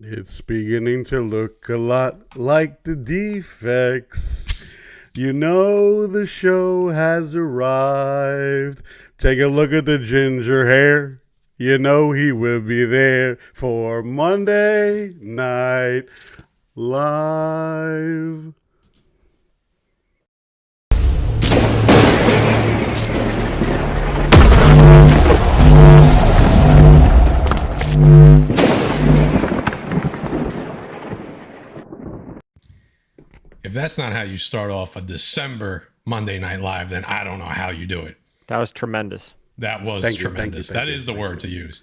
It's beginning to look a lot like the Defects. You know the show has arrived. Take a look at the ginger hair. You know he will be there for Monday Night Live. If that's not how you start off a December Monday Night Live, then I don't know how you do it. That was tremendous. That was tremendous. That is the word to use.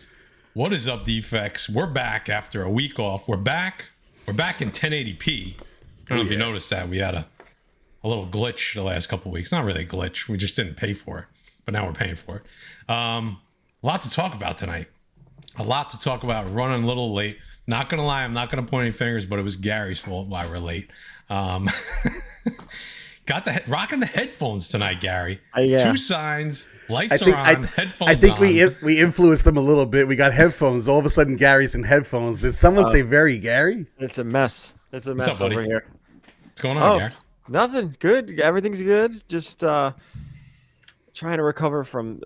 What is up, Defects? We're back after a week off. We're back. We're back in 1080p. I don't know if you noticed that. We had a little glitch the last couple of weeks. Not really a glitch. We just didn't pay for it. But now we're paying for it. A lot to talk about tonight. A lot to talk about. Running a little late. Not going to lie. I'm not going to point any fingers, but it was Gary's fault why we're late. Got rocking the headphones tonight, Gary. Two signs, lights are on, headphones I think on. we influenced them a little bit. We got headphones. All of a sudden, Gary's in headphones. Did someone say very Gary? It's a mess. It's a mess up, over here. What's going on, Gary? Nothing. Good. Everything's good. Just trying to recover from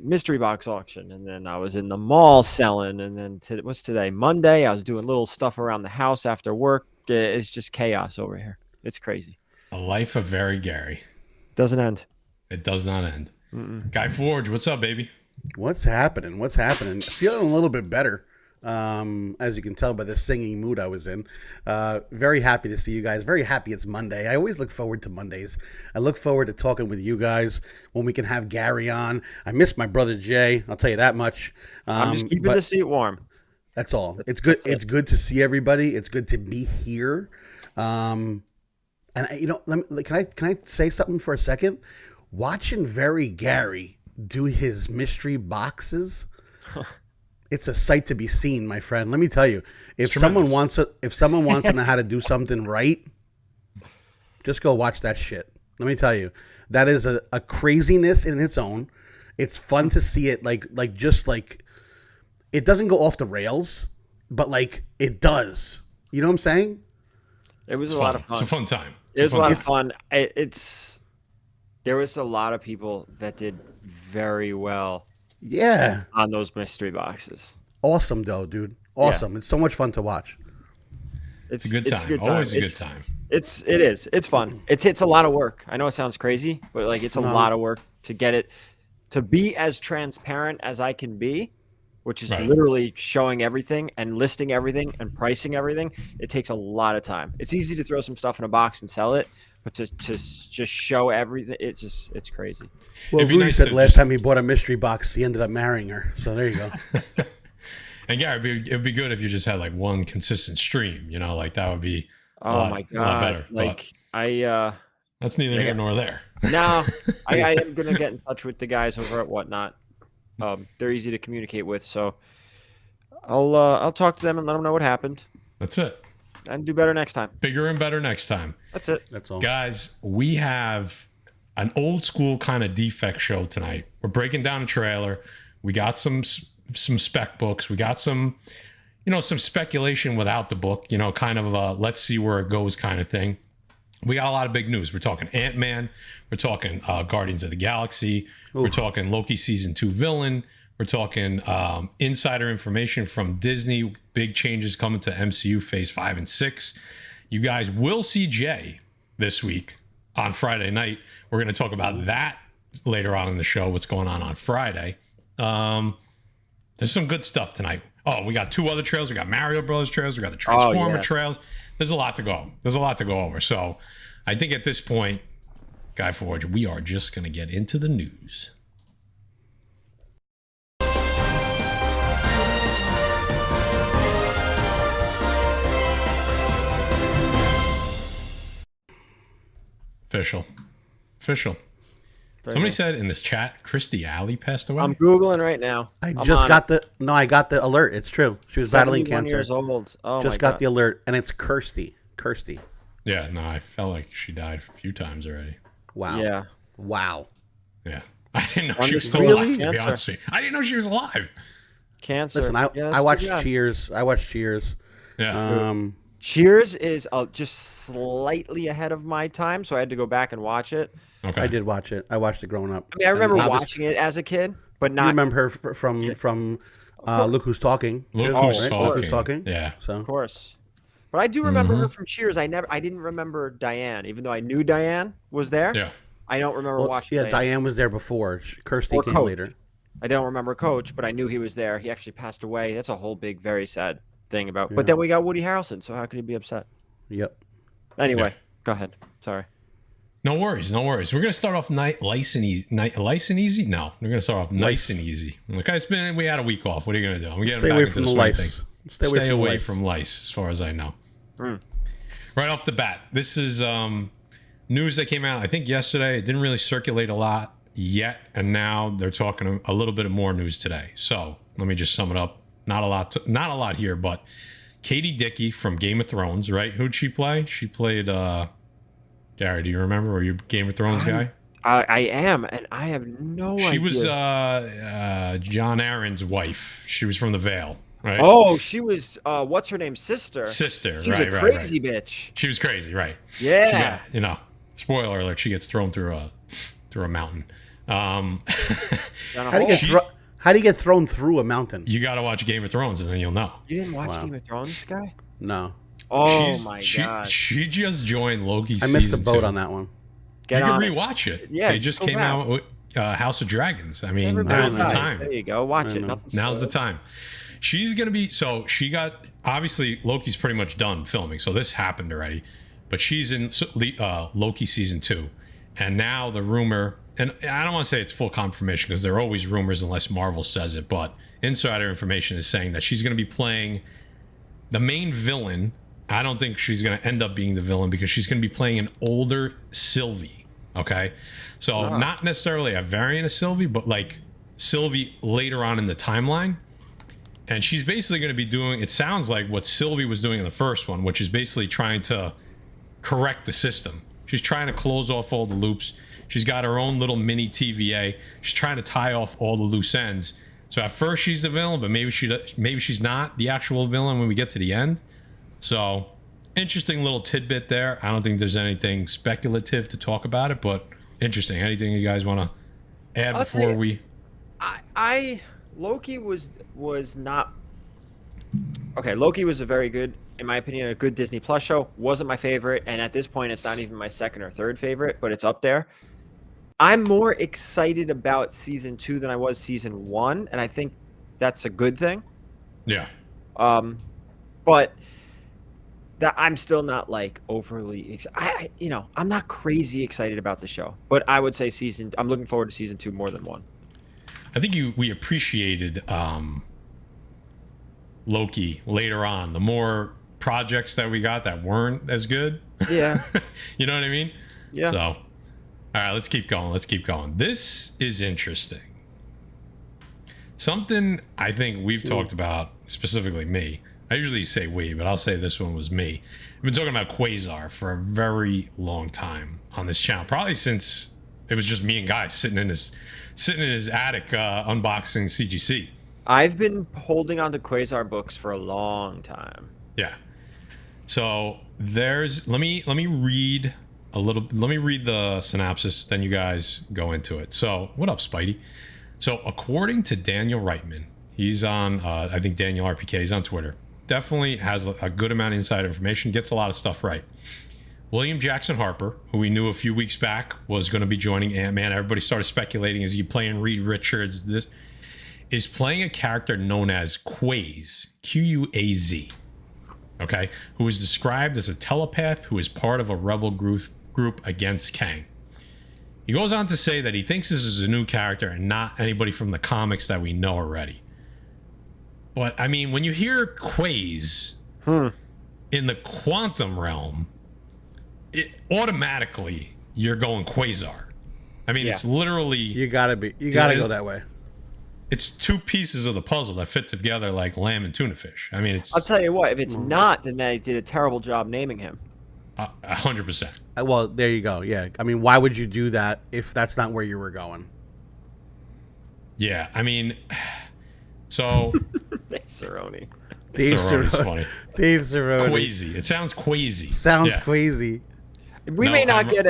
mystery box auction, and then I was in the mall selling, and then what's today? Monday. I was doing little stuff around the house after work. It's just chaos over here. It's crazy. A life of very Gary. Doesn't end. It does not end. Guy Forge, what's up, baby? What's happening? Feeling a little bit better, as you can tell by the singing mood I was in. Very happy to see you guys. Very happy it's Monday. I always look forward to Mondays. I look forward to talking with you guys when we can have Gary on. I miss my brother Jay. I'll tell you that much. I'm just keeping the seat warm. That's all. It's good. It's good to see everybody. It's good to be here. And can I say something for a second? Watching Very Gary do his mystery boxes, it's a sight to be seen, my friend. Let me tell you, if someone wants to know how to do something right, just go watch that shit. Let me tell you, that is a craziness in its own. It's fun to see it like it doesn't go off the rails, but like it does. You know what I'm saying? It was a lot of fun. It's a fun time. It was a lot of fun. There was a lot of people that did very well. Yeah. On those mystery boxes. Awesome, though, dude. Awesome. Yeah. It's so much fun to watch. It's a good time. Always a good time. It is. It's fun. It's a lot of work. I know it sounds crazy, but like it's a lot of work to get it to be as transparent as I can be, which is literally showing everything and listing everything and pricing everything. It takes a lot of time. It's easy to throw some stuff in a box and sell it, but to just show everything, it's crazy. Well, Rudy said last time he bought a mystery box, he ended up marrying her. So there you go. And Gary, it'd be good if you just had like one consistent stream. Like that would be a lot better. Like that's neither here nor there. No, I am gonna get in touch with the guys over at Whatnot. They're easy to communicate with, so I'll talk to them and let them know what happened. That's it. And do better next time. Bigger and better next time. That's it. That's all. Guys, we have an old school kind of defect show tonight. We're breaking down a trailer. We got some spec books. We got some speculation without the book, kind of a let's see where it goes kind of thing. We got a lot of big news. We're talking Antman. We're talking Guardians of the Galaxy. Ooh. We're talking Loki Season 2 villain. We're talking insider information from Disney. Big changes coming to MCU Phase 5 and 6. You guys will see Jay this week on Friday night. We're going to talk about that later on in the show, what's going on Friday. There's some good stuff tonight. Oh, we got two other trails. We got Mario Bros. Trails. We got the Transformer trails. There's a lot to go. There's a lot to go over. So I think at this point, Guy Forge, we are just going to get into the news. Official. Somebody said in this chat, Christy Alley passed away. I'm Googling right now. I got the alert. It's true. She was battling cancer. Years old. Oh, just got the alert, and it's Kirsty. Yeah, no, I felt like she died a few times already. Wow. Yeah. Wow. Yeah. I didn't know she was still alive, to be honest with you. I didn't know she was alive. Cancer. Listen, I watched Cheers. Yeah. Cheers is just slightly ahead of my time, so I had to go back and watch it. Okay. I did watch it. I watched it growing up. I mean, I remember watching it as a kid, but not. You remember her from Look Who's Talking? Look too, Who's right? Talking. Look Who's Talking. Yeah. So Of course. But I do remember her from Cheers. I didn't remember Diane, even though I knew Diane was there. Yeah. I don't remember watching. Yeah, Diane was there before. Kirsty came later. I don't remember Coach, but I knew he was there. He actually passed away. That's a whole big, very sad thing about. But then we got Woody Harrelson, so how could he be upset? Yep. Anyway, go ahead. Sorry. No worries. We're gonna start off nice and easy. No, we're gonna start off nice and easy. Okay, we had a week off. What are you gonna do? I'm getting Stay back away into from the the swing of lice. things. Stay away from lice, as far as I know. Right off the bat, this is news that came out, I think, yesterday. It didn't really circulate a lot yet, and now they're talking a little bit more news today. So let me just sum it up. Not a lot here, but Katie Dickey from Game of Thrones, right? Who'd she play? She played Gary, do you remember? Were you a Game of Thrones guy? I am, and I have no idea. She was John Aaron's wife. She was from the Vale, right? Oh, she was what's her name? Sister. She was a crazy bitch. She was crazy, right? Yeah. She got, spoiler alert, she gets thrown through a mountain. How do you get thrown through a mountain? You got to watch Game of Thrones and then you'll know. You didn't watch Game of Thrones, guy? No. Oh my god. She just joined Loki. I missed the boat 2. on that one. You can rewatch it. Yeah, they just came out with House of Dragons. I mean, Everybody's now's the nice. time. There you go. Watch it. Now's the time. She's gonna be. So she got, obviously Loki's pretty much done filming, so this happened already. But she's in Loki season 2, and now the rumor. And I don't want to say it's full confirmation because there are always rumors unless Marvel says it, but insider information is saying that she's going to be playing the main villain. I don't think she's going to end up being the villain because she's going to be playing an older Sylvie. Okay. So not necessarily a variant of Sylvie, but like Sylvie later on in the timeline. And she's basically going to be doing, it sounds like what Sylvie was doing in the first one, which is basically trying to correct the system. She's trying to close off all the loops. She's got her own little mini TVA. She's trying to tie off all the loose ends. So at first she's the villain, but maybe she's not the actual villain when we get to the end. So interesting little tidbit there. I don't think there's anything speculative to talk about it, but interesting. Anything you guys want to add before we? Loki was not okay. Loki was a very good, in my opinion, a good Disney Plus show. Wasn't my favorite, and at this point, it's not even my second or third favorite, but it's up there. I'm more excited about season 2 than I was season 1, and I think that's a good thing. Yeah. But that I'm still not like overly excited. I'm not crazy excited about the show, but I would say I'm looking forward to season 2 more than 1. I think we appreciated Loki later on. The more projects that we got that weren't as good. Yeah. You know what I mean? Yeah. So, all right, let's keep going. This is interesting. Something I think we've talked about, specifically me. I usually say we, but I'll say this one was me. I've been talking about Quasar for a very long time on this channel, probably since it was just me and Guy sitting in his attic unboxing CGC. I've been holding on to Quasar books for a long time. Yeah. So let me read the synopsis, then you guys go into it. So what up, Spidey? So according to Daniel Reitman, he's on I think Daniel RPK, he's on Twitter. Definitely has a good amount of inside information, gets a lot of stuff right. William Jackson Harper, who we knew a few weeks back was going to be joining Antman, everybody started speculating, is he playing Reed Richards? This is playing a character known as Quaz, Quaz, okay, who is described as a telepath who is part of a rebel group against Kang. He goes on to say that he thinks this is a new character and not anybody from the comics that we know already. But I mean, when you hear Quaz in the quantum realm, it automatically you're going Quasar. I mean, it's literally you gotta go that way. It's two pieces of the puzzle that fit together like lamb and tuna fish. I mean, it's. I'll tell you what. If it's not, then they did a terrible job naming him. 100%. Well, there you go. Yeah, I mean, why would you do that if that's not where you were going? Yeah, I mean, so. Thanks, Cerrone. Dave Cerrone's Cerrone. funny. Dave Cerrone. Quasi. It sounds quasi. Sounds Yeah. crazy. We may not get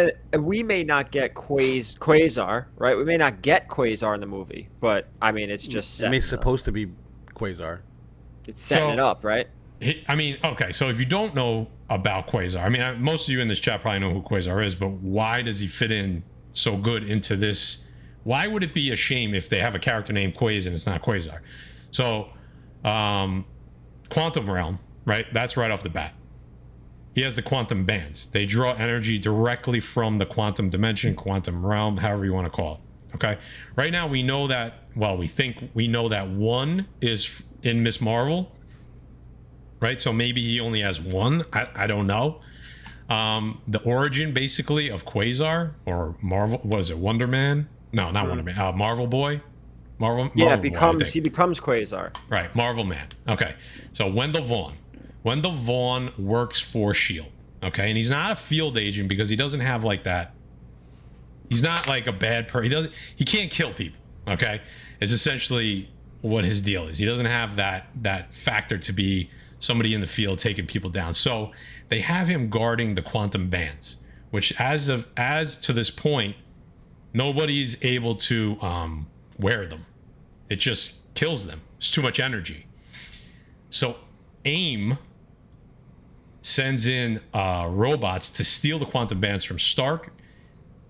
Quasar, right? We may not get Quasar in the movie, but I mean, it's just It's supposed to be Quasar. It's setting it up, right? I mean, okay, so if you don't know about Quasar, I mean, most of you in this chat probably know who Quasar is, but why does he fit in so good into this? Why would it be a shame if they have a character named Quaz and it's not Quasar? So, quantum realm, right? That's right off the bat. He has the quantum bands. They draw energy directly from the quantum dimension, quantum realm, however you want to call it. Okay. Right now, we know that, well, we think we know that one is in Miss Marvel, right? So maybe he only has one. I don't know. The origin, basically, of Quasar or Marvel, was it Wonder Man? No, not Wonder Man. Marvel Boy? Marvel Yeah, Boy, he becomes Quasar. Right, Marvel Man. Okay. So Wendell Vaughn. Wendell Vaughn works for S.H.I.E.L.D. Okay, and he's not a field agent because he doesn't have like that. He's not like a bad person. He can't kill people. Okay, is essentially what his deal is. He doesn't have that factor to be somebody in the field taking people down. So they have him guarding the quantum bands, which as to this point, nobody's able to wear them. It just kills them. It's too much energy. So AIM sends in robots to steal the quantum bands from Stark.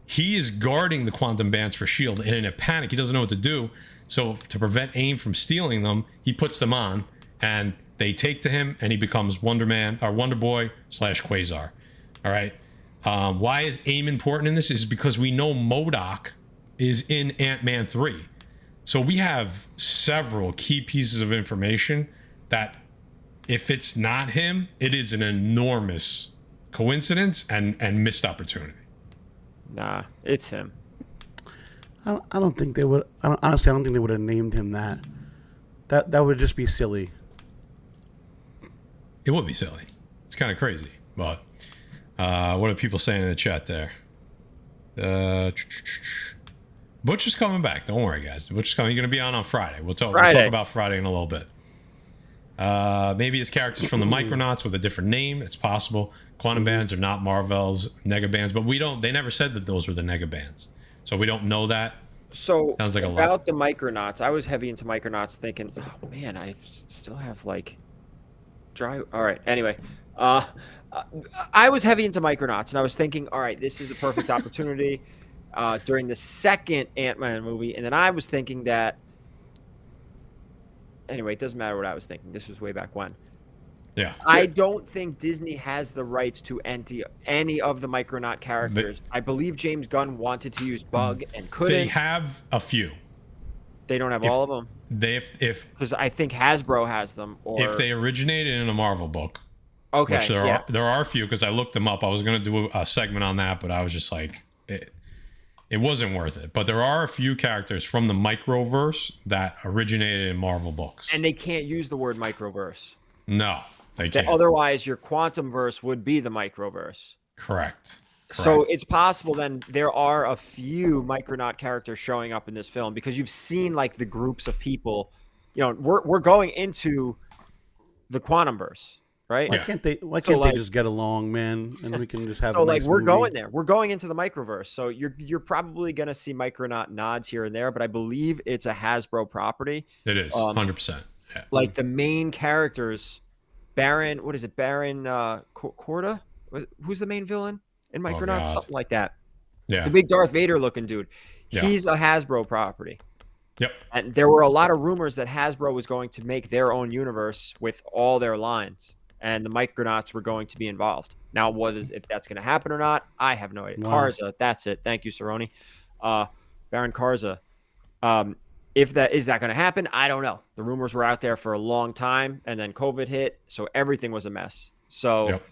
He is guarding the quantum bands for S.H.I.E.L.D. and in a panic, he doesn't know what to do. So to prevent AIM from stealing them, he puts them on and they take to him and he becomes Wonder Man or Wonder Boy / Quasar. All right. Why is AIM important in this? Is because we know MODOK is in Ant-Man 3. So we have several key pieces of information that if it's not him, it is an enormous coincidence and missed opportunity. Nah, it's him. I don't think they would. Honestly, I don't think they would have named him that. That would just be silly. It would be silly. It's kind of crazy. But what are people saying in the chat there? Butch is coming back. Don't worry, guys. Butch is coming. You're going to be on Friday. We'll talk about Friday in a little bit. Maybe it's characters from the Micronauts with a different name. It's possible. Quantum bands are not Marvel's nega bands, but they never said that those were the nega bands. So we don't know that. So sounds like about the Micronauts, I was heavy into Micronauts thinking, oh man, I still have like dry. All right. Anyway, I was heavy into Micronauts and I was thinking, all right, this is a perfect opportunity during the second Ant-Man movie. And then I was thinking that, anyway, it doesn't matter what I was thinking. This was way back when. Yeah. I don't think Disney has the rights to any of the Micronaut characters. I believe James Gunn wanted to use Bug and couldn't. They have a few. They don't have all of them? Because I think Hasbro has them. Or if they originated in a Marvel book. Okay. Which there are a few because I looked them up. I was going to do a segment on that, but I was just like, it wasn't worth it. But there are a few characters from the Microverse that originated in Marvel books. And they can't use the word Microverse. No, they can't. Otherwise, your Quantumverse would be the Microverse. Correct. So it's possible then there are a few Micronaut characters showing up in this film because you've seen like the groups of people. You know, we're going into the Quantumverse. Right? Why can't they just get along, man? And we can just have. So a nice we're movie. going there. We're going into the Microverse. So you're probably gonna see Micronaut nods here and there, but I believe it's a Hasbro property. It is 100%. Yeah. Like the main characters, Baron. What is it? Baron Corda. Who's the main villain in Micronaut? Something like that. Yeah. The big Darth Vader looking dude. Yeah. He's a Hasbro property. Yep. And there were a lot of rumors that Hasbro was going to make their own universe with all their lines. And the Micronauts were going to be involved. Now, if that's going to happen or not, I have no idea. Wow. Karza, that's it. Thank you, Cerrone. Baron Karza. Is that going to happen? I don't know. The rumors were out there for a long time, and then COVID hit, so everything was a mess. So Yep.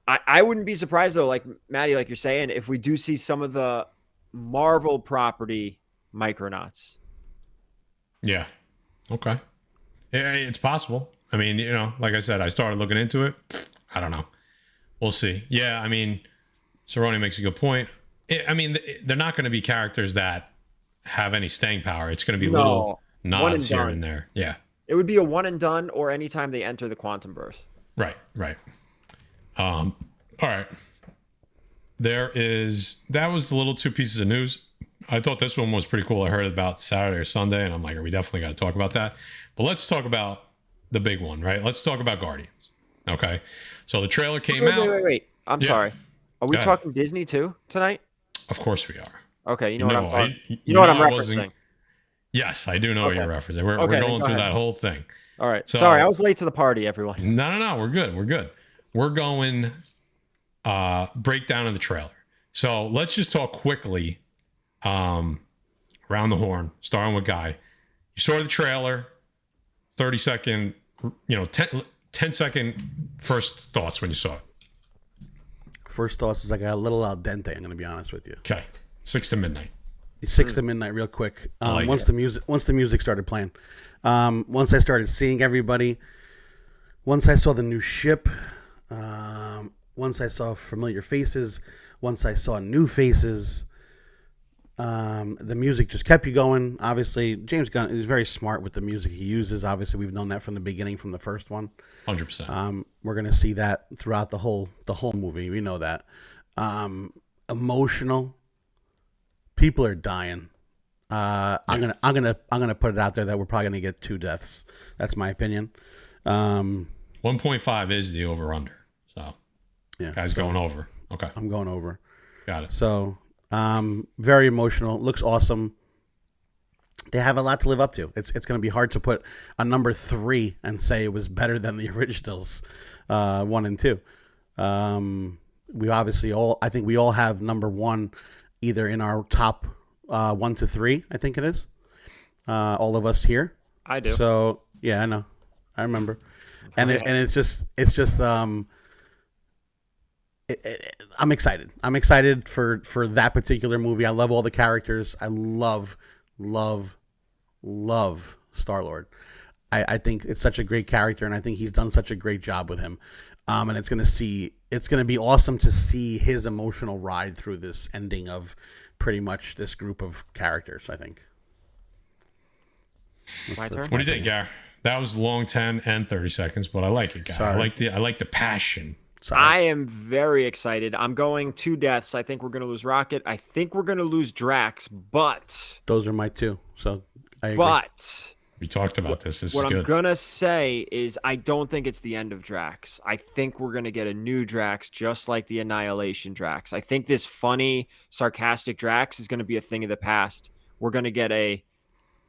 I wouldn't be surprised, though, like Maddie, like you're saying, if we do see some of the Marvel property Micronauts. Yeah. Okay. It's possible. I mean, you know, like I said, I started looking into it. I don't know. We'll see. Yeah, I mean, Cerrone makes a good point. They're not going to be characters that have any staying power. It's going to be little nods here and there. Yeah. It would be a one and done, or anytime they enter the quantum burst. Right. All right. That was the little 2 pieces of news. I thought this one was pretty cool. I heard about Saturday or Sunday, and I'm like, we definitely got to talk about that. But let's talk about the big one, right? Let's talk about Guardians. Okay. So the trailer came out. Wait. I'm sorry. Are we talking Disney too tonight? Of course we are. Okay. You know what I'm talking. You know what I'm referencing. Yes, I do know what you're referencing. We're going through that whole thing. All right. So, sorry, I was late to the party, everyone. No. We're good. We're going breakdown of the trailer. So let's just talk quickly around the horn, starting with Guy. You saw the trailer, 30-second, 10-second first thoughts when you saw it. First thoughts is like a little al dente, I'm going to be honest with you. Okay. 6 to midnight. 6 to midnight real quick. Once the music started playing. Once I started seeing everybody, once I saw the new ship, once I saw familiar faces, once I saw new faces, the music just kept you going. Obviously, James Gunn is very smart with the music he uses. Obviously, we've known that from the beginning, from the first one. 100%. We're gonna see that throughout the whole movie. We know that. Emotional. People are dying. I'm gonna put it out there that we're probably gonna get 2 deaths. That's my opinion. 1.5 is the over under. So yeah, guys going over. Okay. I'm going over. Got it. So very emotional. Looks awesome. They have a lot to live up to. It's going to be hard to put a number 3 and say it was better than the originals 1 and 2. We obviously I think we all have number 1 either in our top 1 to 3. I think it is. All of us here. I do. So yeah, I know. I remember. And it's just I'm excited. I'm excited for that particular movie. I love all the characters. I love Star-Lord. I think it's such a great character, and I think he's done such a great job with him. And it's gonna be awesome to see his emotional ride through this ending of pretty much this group of characters, I think. My turn. What do you think, Gar? That was long 10 and 30 seconds, but I like it, Gar. I like the passion. Sorry. I am very excited. I'm going 2 deaths. I think we're going to lose Rocket. I think we're going to lose Drax, but... Those are my 2, so I agree. But... We talked about this. This is good. What I'm going to say is I don't think it's the end of Drax. I think we're going to get a new Drax, just like the Annihilation Drax. I think this funny, sarcastic Drax is going to be a thing of the past. We're going to get a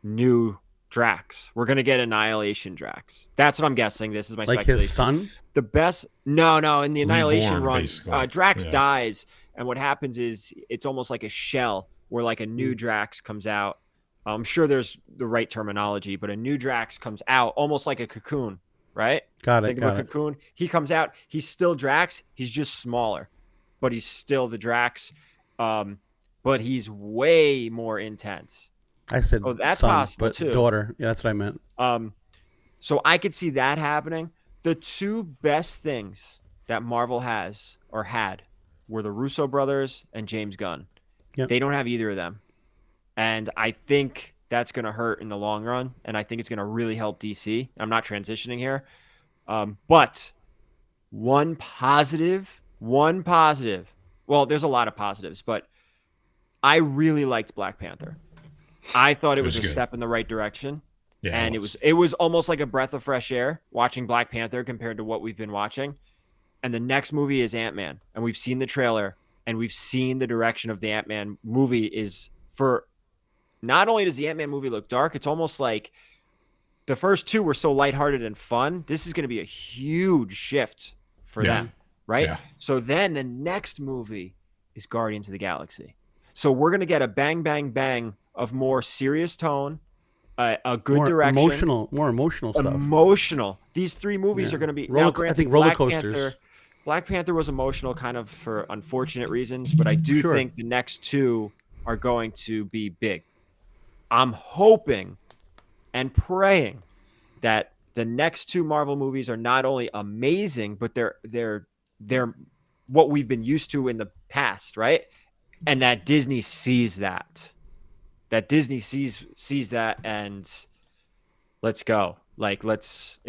new Drax. We're going to get Annihilation Drax. That's what I'm guessing. This is my speculation. Like his son? The best... No. In the Annihilation run, Drax Yeah. dies, and what happens is it's almost like a shell where like a new Drax comes out. I'm sure there's the right terminology, but a new Drax comes out almost like a cocoon, right? Got it. Think of a cocoon. He comes out. He's still Drax. He's just smaller, but he's still the Drax. But he's way more intense. I said, that's son, possible but too. Daughter. Yeah, that's what I meant. So I could see that happening. The 2 best things that Marvel has or had were the Russo brothers and James Gunn. Yep. They don't have either of them. And I think that's going to hurt in the long run. And I think it's going to really help DC. I'm not transitioning here. But one positive. Well, there's a lot of positives, but I really liked Black Panther. I thought it was a step in the right direction. Yeah, and it was almost like a breath of fresh air watching Black Panther compared to what we've been watching. And the next movie is Antman. And we've seen the trailer and we've seen the direction of the Antman movie is for... Not only does the Ant-Man movie look dark, it's almost like the first 2 were so lighthearted and fun. This is going to be a huge shift for them, right? Yeah. So then the next movie is Guardians of the Galaxy. So we're going to get a bang, bang, bang of more serious tone, a good direction. More emotional stuff. Emotional. These 3 movies are going to be... I think roller coasters. Black Panther was emotional kind of for unfortunate reasons, but I do think the next 2 are going to be big. I'm hoping and praying that the next 2 Marvel movies are not only amazing, but they're what we've been used to in the past, right? And that Disney sees that. That Disney sees that, and let's go. Like it's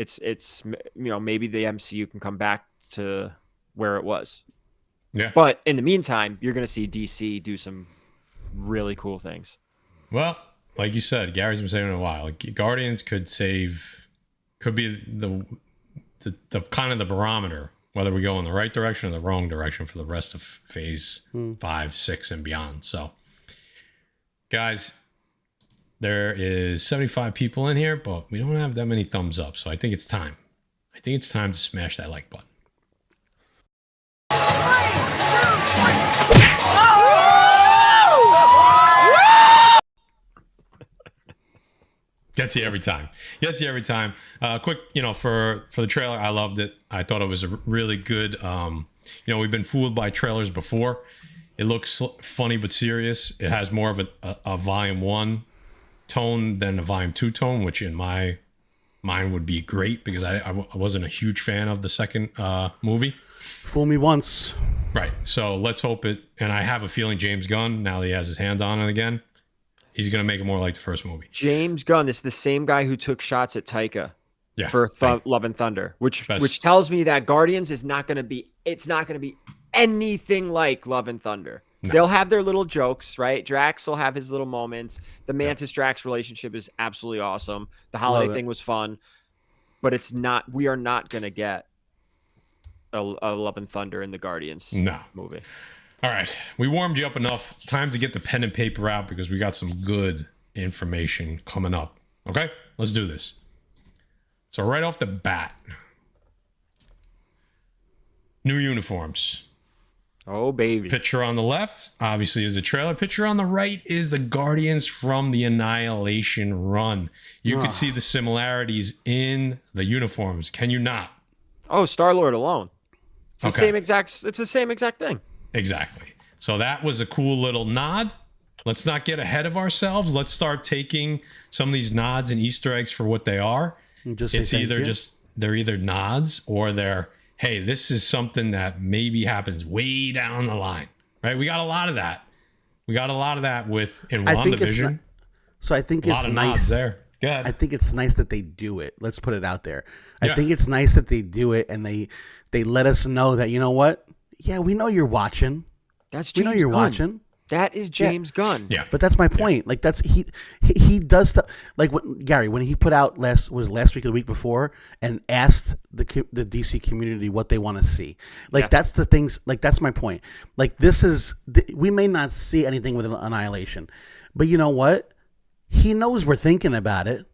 maybe the MCU can come back to where it was. Yeah. But in the meantime, you're going to see DC do some really cool things. Well, like you said, Gary's been saying it a while. Guardians could be the kind of the barometer, whether we go in the right direction or the wrong direction for the rest of phase 5, 6, and beyond. So, guys, there is 75 people in here, but we don't have that many thumbs up. So I think it's time. I think it's time to smash that like button. Gets you every time. Quick, for the trailer, I loved it. I thought it was a really good. We've been fooled by trailers before. It looks funny but serious. It has more of a volume 1 tone than a volume 2 tone, which in my mind would be great because I wasn't a huge fan of the second movie. Fool me once. Right. So let's hope it. And I have a feeling James Gunn, now that he has his hands on it again, he's going to make it more like the first movie. James Gunn is the same guy who took shots at Taika for Love and Thunder, which tells me that Guardians is not going to be. It's not going to be anything like Love and Thunder. No. They'll have their little jokes, right? Drax will have his little moments. The Mantis-Drax relationship is absolutely awesome. The holiday thing was fun, but it's not. We are not going to get a Love and Thunder in the Guardians movie. All right, we warmed you up enough. Time to get the pen and paper out because we got some good information coming up. Okay, let's do this. So right off the bat, new uniforms. Oh, baby. Picture on the left, obviously, is a trailer. Picture on the right is the Guardians from the Annihilation run. You can see the similarities in the uniforms. Can you not? Oh, Star-Lord alone. It's the same exact thing. Exactly. So that was a cool little nod. Let's not get ahead of ourselves. Let's start taking some of these nods and Easter eggs for what they are. They're either nods or they're, hey, this is something that maybe happens way down the line, right? We got a lot of that. with WandaVision. So I think it's nice there. Good. I think it's nice that they do it. Let's put it out there. I think it's nice that they do it and they let us know that, you know what? Yeah, we know you're watching. We know you're watching. That is James Gunn. Yeah. But that's my point. Like that's he does stuff like when he put out last week or the week before and asked the DC community what they want to see. Like that's the things. Like that's my point. Like we may not see anything with Annihilation, but you know what? He knows we're thinking about it.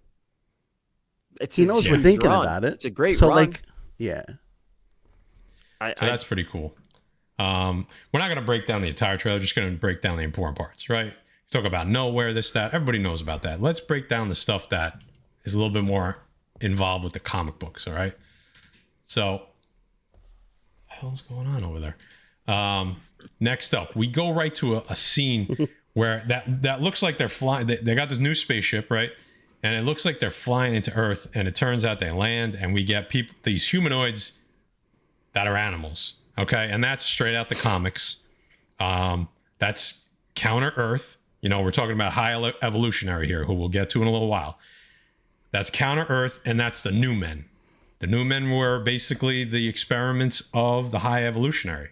He knows we're thinking about it. It's a great run. So like yeah. So that's pretty cool. We're not going to break down the entire trailer, just going to break down the important parts, right? Talk about nowhere, this, that. Everybody knows about that. Let's break down the stuff that is a little bit more involved with the comic books, all right? So, what the hell's going on over there? Next up, we go right to a scene where that looks like they're flying. They got this new spaceship, right? And it looks like they're flying into Earth, and it turns out they land, and we get these humanoids that are animals. Okay, and that's straight out the comics. That's Counter Earth. We're talking about High Evolutionary here, who we'll get to in a little while. That's Counter Earth, and that's the New Men. The New Men were basically the experiments of the High Evolutionary.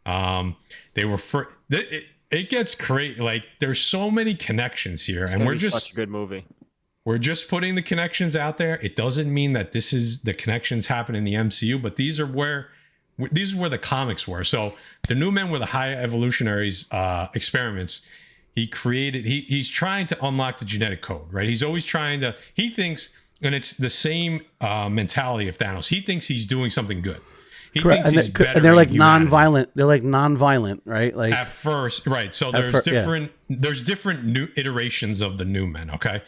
They were it gets crazy. Like there's so many connections here, and we're just such a good movie. We're just putting the connections out there. It doesn't mean that this is the connections happen in the MCU, but these are where the comics were. So the New Men were the High Evolutionaries experiments. He's trying to unlock the genetic code, right? He's always trying to, he thinks, and it's the same mentality of Thanos. He thinks he's doing something good. He thinks he's better. And they're like non-violent. They're like non-violent, right? Like at first, right. So there's different new iterations of the New Men. Okay.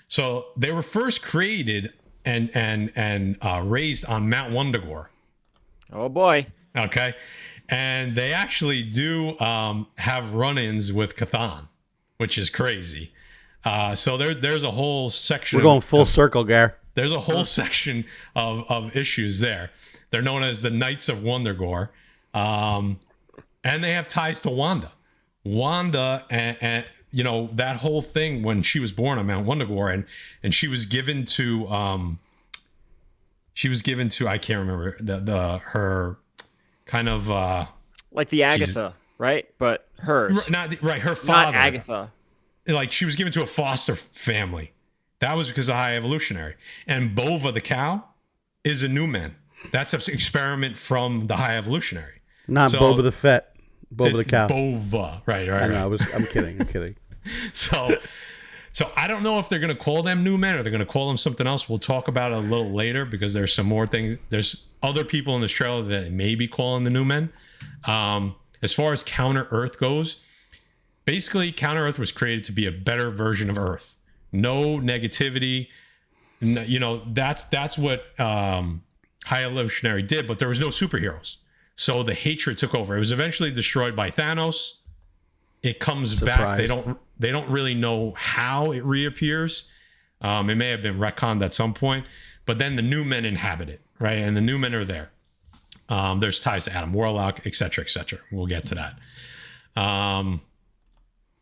So they were first created and raised on Mount Wundagore. Oh boy. Okay. And they actually do have run-ins with Chthon, which is crazy. So there's a whole section. We're going full circle, Gar. There's a whole section of issues there. They're known as the Knights of Wundagore. And they have ties to Wanda. Wanda and that whole thing when she was born on Mount Wundagore and she was given to she was given to, I can't remember her kind of like the Agatha, right? But hers, her father, not Agatha. Like she was given to a foster family. That was because of High Evolutionary. And Bova the cow is a Newman. That's an experiment from the High Evolutionary. Not Boba the Fett. Boba the cow. Bova. Right. I know, I'm kidding. So I don't know if they're going to call them Newmen or they're going to call them something else. We'll talk about it a little later because there's some more things. There's other people in this trailer that may be calling the Newmen. As far as Counter Earth goes, basically Counter Earth was created to be a better version of Earth. No negativity. You know, that's what High Evolutionary did, but there was no superheroes. So the hatred took over. It was eventually destroyed by Thanos. It comes back. They don't really know how it reappears. It may have been retconned at some point, but then the new men inhabit it, right? And the new men are there. There's ties to Adam Warlock, et cetera, et cetera. We'll get to that.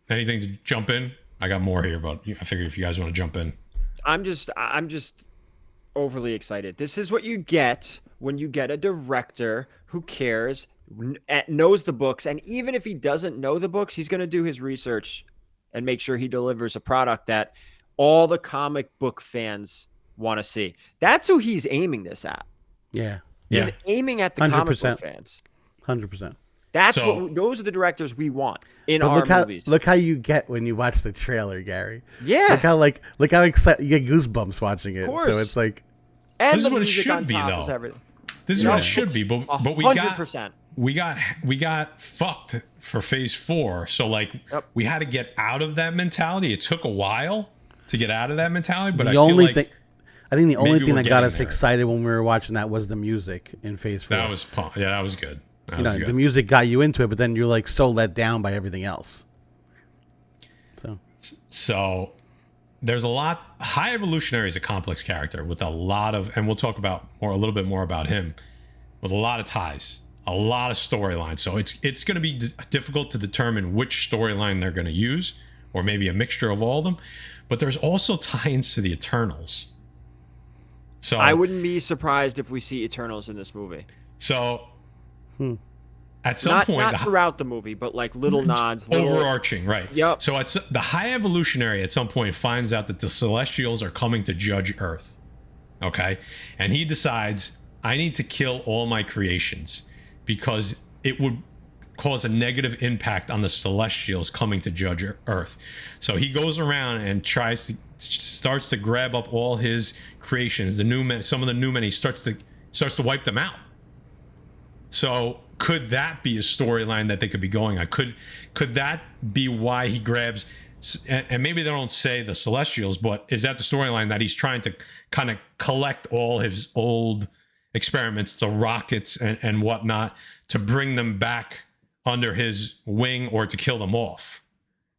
Anything to jump in? I got more here, but I figured if you guys want to jump in. I'm just overly excited. This is what you get when you get a director who cares, knows the books, and even if he doesn't know the books, he's going to do his research and make sure he delivers a product that all the comic book fans want to see. That's who he's aiming this at. Yeah. He's aiming at the 100%. comic book fans. 100%. Those are the directors we want in our movies. Look how you get when you watch the trailer, Gary. Yeah. Look how excited you get, goosebumps watching it. Of course. So it's like, and this is what it should be, though. This is what it should be, but we 100%. We got fucked for phase 4. So like we had to get out of that mentality. It took a while to get out of that mentality, but I think the only thing that got us excited when we were watching that was the music in phase 4. That was that was good. The music got you into it, but then you're like so let down by everything else. So there's a lot. High Evolutionary is a complex character with a lot of, and we'll talk about a little bit more about him, with a lot of ties, a lot of storylines. So it's going to be difficult to determine which storyline they're going to use, or maybe a mixture of all of them. But there's also tie-ins to the Eternals. So I wouldn't be surprised if we see Eternals in this movie. So at some point, not throughout the movie, but like little nods, overarching, right? Yep. So it's the High Evolutionary at some point finds out that the Celestials are coming to judge Earth. Okay, and he decides, I need to kill all my creations because it would cause a negative impact on the Celestials coming to judge Earth. So he goes around and starts to grab up all his creations, some of the new men. He starts to wipe them out. So could that be a storyline that they could be going on? Could that be why he grabs, and maybe they don't say the Celestials, but is that the storyline that he's trying to kind of collect all his old experiments, the rockets and whatnot, to bring them back under his wing or to kill them off,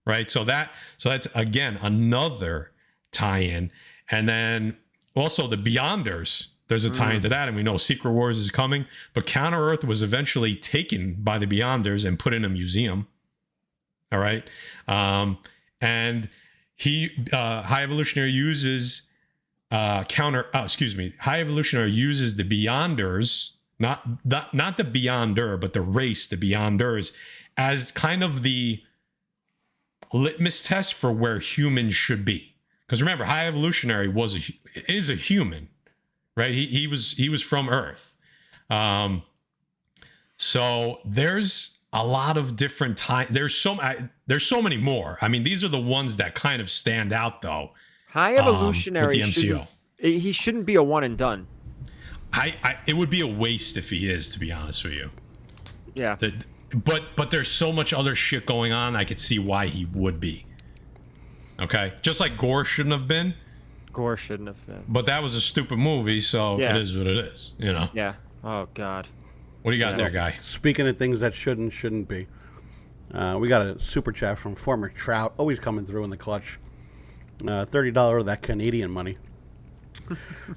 right? So that's again another tie-in. And then also the Beyonders, there's a tie into that, and we know Secret Wars is coming, but Counter Earth was eventually taken by the Beyonders and put in a museum. All right. And High Evolutionary uses High Evolutionary uses the Beyonders, not the Beyonder, but the race, the Beyonders, as kind of the litmus test for where humans should be. Because remember, High Evolutionary is a human, right? He was from Earth. So there's a lot of different times. There's so many more. I mean, these are the ones that kind of stand out, though. High Evolutionary, with the MCU. He shouldn't be a one and done. It would be a waste if he is, to be honest with you. Yeah. But there's so much other shit going on. I could see why he would be. Okay, just like Gore shouldn't have been. Gore shouldn't have been. But that was a stupid movie, so Yeah. it is what it is. You know. Yeah. Oh God. What do you got there, guy? Speaking of things that shouldn't be, we got a super chat from former Trout, always coming through in the clutch. $30 of that Canadian money.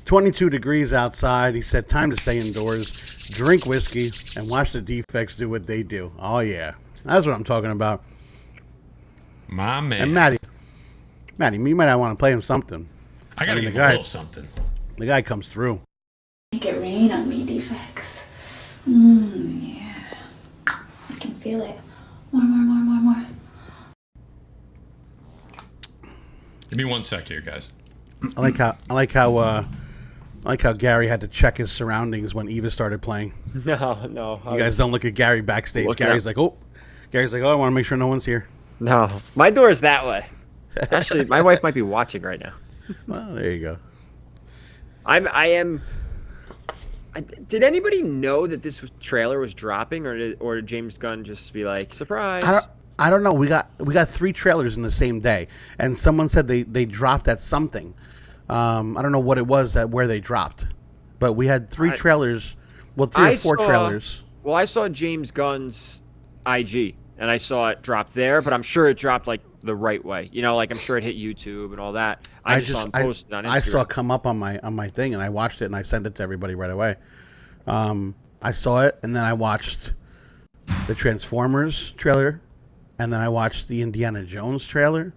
22 degrees outside. He said, time to stay indoors, drink whiskey, and watch the Defects do what they do. Oh, yeah. That's what I'm talking about. My man. And Maddie, you might not want to play him something. I got to give him a little something. The guy comes through. Make it rain on me, Defects. Yeah. I can feel it. More. Give me 1 sec here, guys. I like how Gary had to check his surroundings when Eva started playing. No. You guys don't look at Gary backstage. Gary's like, oh, I want to make sure no one's here. No, my door is that way. Actually, my wife might be watching right now. Well, there you go. I am. Did anybody know that this trailer was dropping, or did James Gunn just be like, surprise? I don't know. We got 3 trailers in the same day, and someone said they dropped at something. I don't know what it was where they dropped, but we had 3 trailers. Well, 3 or 4 trailers. Well, I saw James Gunn's IG, and I saw it drop there, but I'm sure it dropped like the right way. You know, like I'm sure it hit YouTube and all that. I just saw him posted on Instagram. I saw it come up on my thing, and I watched it, and I sent it to everybody right away. I saw it, and then I watched the Transformers trailer, and then I watched the Indiana Jones trailer.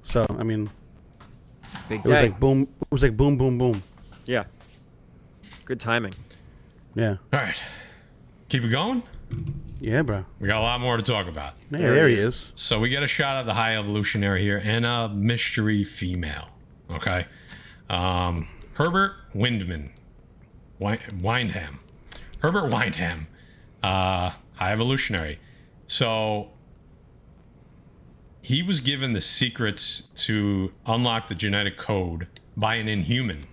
So I mean, Big it was day. like boom. It was like boom, boom, boom. Yeah. Good timing. Yeah. All right. Keep it going. Yeah, bro. We got a lot more to talk about. Yeah, there he is. So we get a shot of the high evolutionary here and a mystery female. Okay. Herbert Windham. Herbert Windham. High evolutionary. So he was given the secrets to unlock the genetic code by an Inhuman.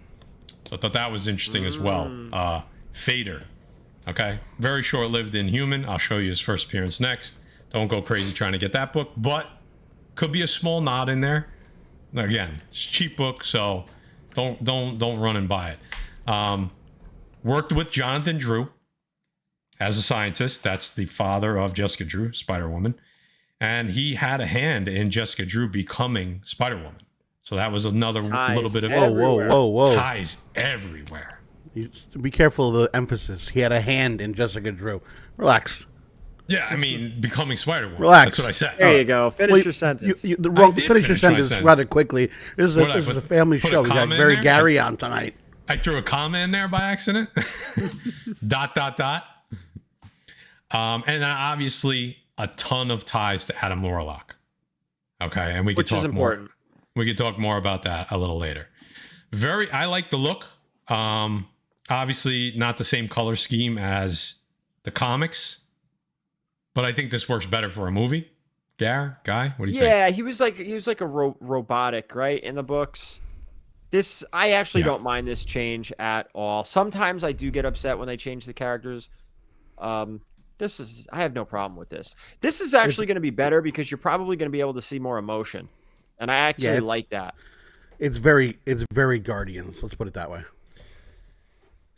So I thought that was interesting as well. Fader. Okay. Very short-lived Inhuman. I'll show you his first appearance next. Don't go crazy trying to get that book, but could be a small nod in there. Again, it's a cheap book, so don't run and buy it. Worked with Jonathan Drew as a scientist. That's the father of Jessica Drew, Spider-Woman. And he had a hand in Jessica Drew becoming Spider-Woman. So that was another little bit of whoa. ties everywhere. Be careful of the emphasis. He had a hand in Jessica Drew. Relax. Yeah, I mean, becoming Spider-Woman. Relax. That's what I said. There you go. Finish your sentence. Finish your sentence rather quickly. This is a family show. We got very Gary on tonight. I threw a comma in there by accident. ... And then obviously a ton of ties to Adam Warlock. Okay, and Which is important. We could talk more about that a little later. I like the look. Obviously not the same color scheme as the comics, but I think this works better for a movie. Guy, what do you think? Yeah, he was like a robotic, right, in the books. I actually don't mind this change at all. Sometimes I do get upset when they change the characters. I have no problem with this. This is actually going to be better because you're probably going to be able to see more emotion, and I actually like that. It's very Guardians. Let's put it that way.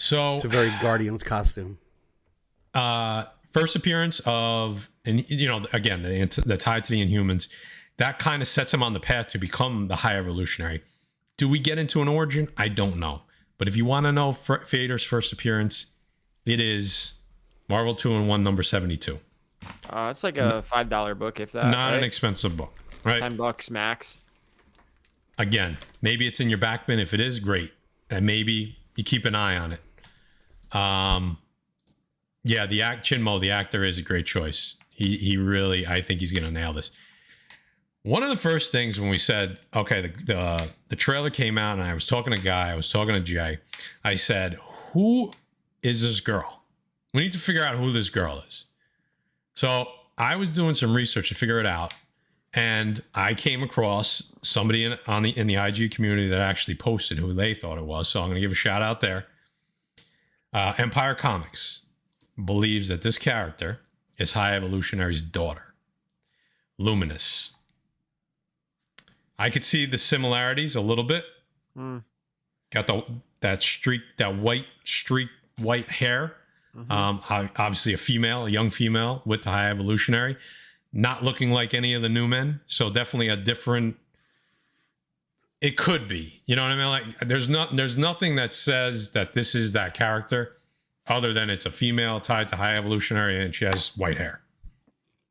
So it's a very Guardians costume. First appearance of, and again, the tie to the Inhumans, that kind of sets him on the path to become the High Evolutionary. Do we get into an origin? I don't know. But if you want to know Fader's first appearance, it is Marvel 2-in-1 number 72. It's like a $5 book, if that. Not an expensive book, right? $10 max. Again, maybe it's in your back bin. If it is, great. And maybe you keep an eye on it. Yeah, Chinmo, the actor, is a great choice. He really, I think he's going to nail this. One of the first things when we said, okay, the trailer came out and I was talking to Guy, I was talking to Jay, I said, who is this girl? We need to figure out who this girl is. So I was doing some research to figure it out, and I came across somebody in the IG community that actually posted who they thought it was. So I'm going to give a shout out there. Empire Comics believes that this character is High Evolutionary's daughter, Luminous. I could see the similarities a little bit. Got that white hair. Obviously a young female with the High Evolutionary, not looking like any of the new men. So definitely a different. It could be, you know what I mean? Like there's nothing that says that this is that character, other than it's a female tied to High Evolutionary and she has white hair.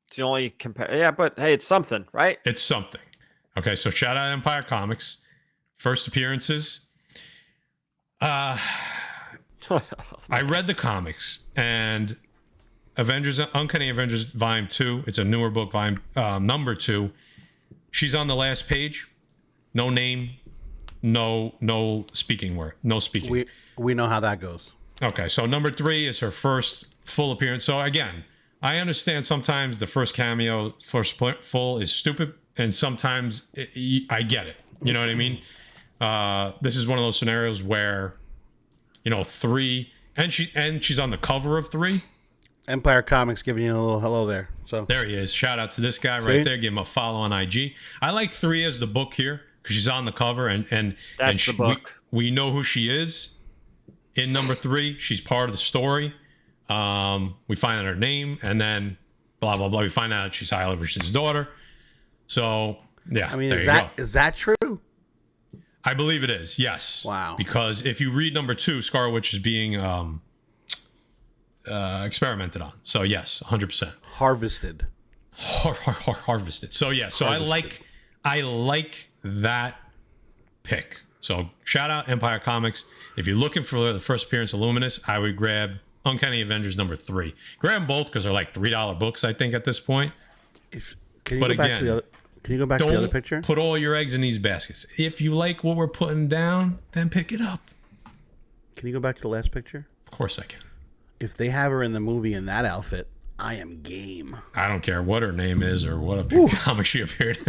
It's the only yeah, but hey, it's something, right? It's something. Okay, so shout out Empire Comics. First appearances. I read the comics, and Avengers, Uncanny Avengers Volume 2, it's a newer book, volume number 2. She's on the last page. No name, no speaking word, no speaking. We know how that goes. Okay, so number 3 is her first full appearance. So again, I understand sometimes the first cameo, first full is stupid, and sometimes I get it. You know what I mean? This is one of those scenarios where, 3, and she's on the cover of 3. Empire Comics giving you a little hello there. So there he is. Shout out to this guy right there. Give him a follow on IG. I like 3 as the book here because she's on the cover, and That's the book. We know who she is in number 3. She's part of the story. We find out her name, and then blah blah blah. We find out she's High Elevion's daughter. So yeah, I mean, is that true? I believe it is. Yes. Wow. Because if you read number 2, Scarlet Witch is being experimented on. So yes, 100%. Harvested. Harvested. So yeah. So Harvested. I like that pick. So shout out Empire Comics. If you're looking for the first appearance of Luminous, I would grab Uncanny Avengers number 3. Grab them both because they're like $3 books, I think, at this point. Can you go back to the other picture? Put all your eggs in these baskets. If you like what we're putting down, then pick it up. Can you go back to the last picture? Of course I can. If they have her in the movie in that outfit, I am game. I don't care what her name is or what a comic she appeared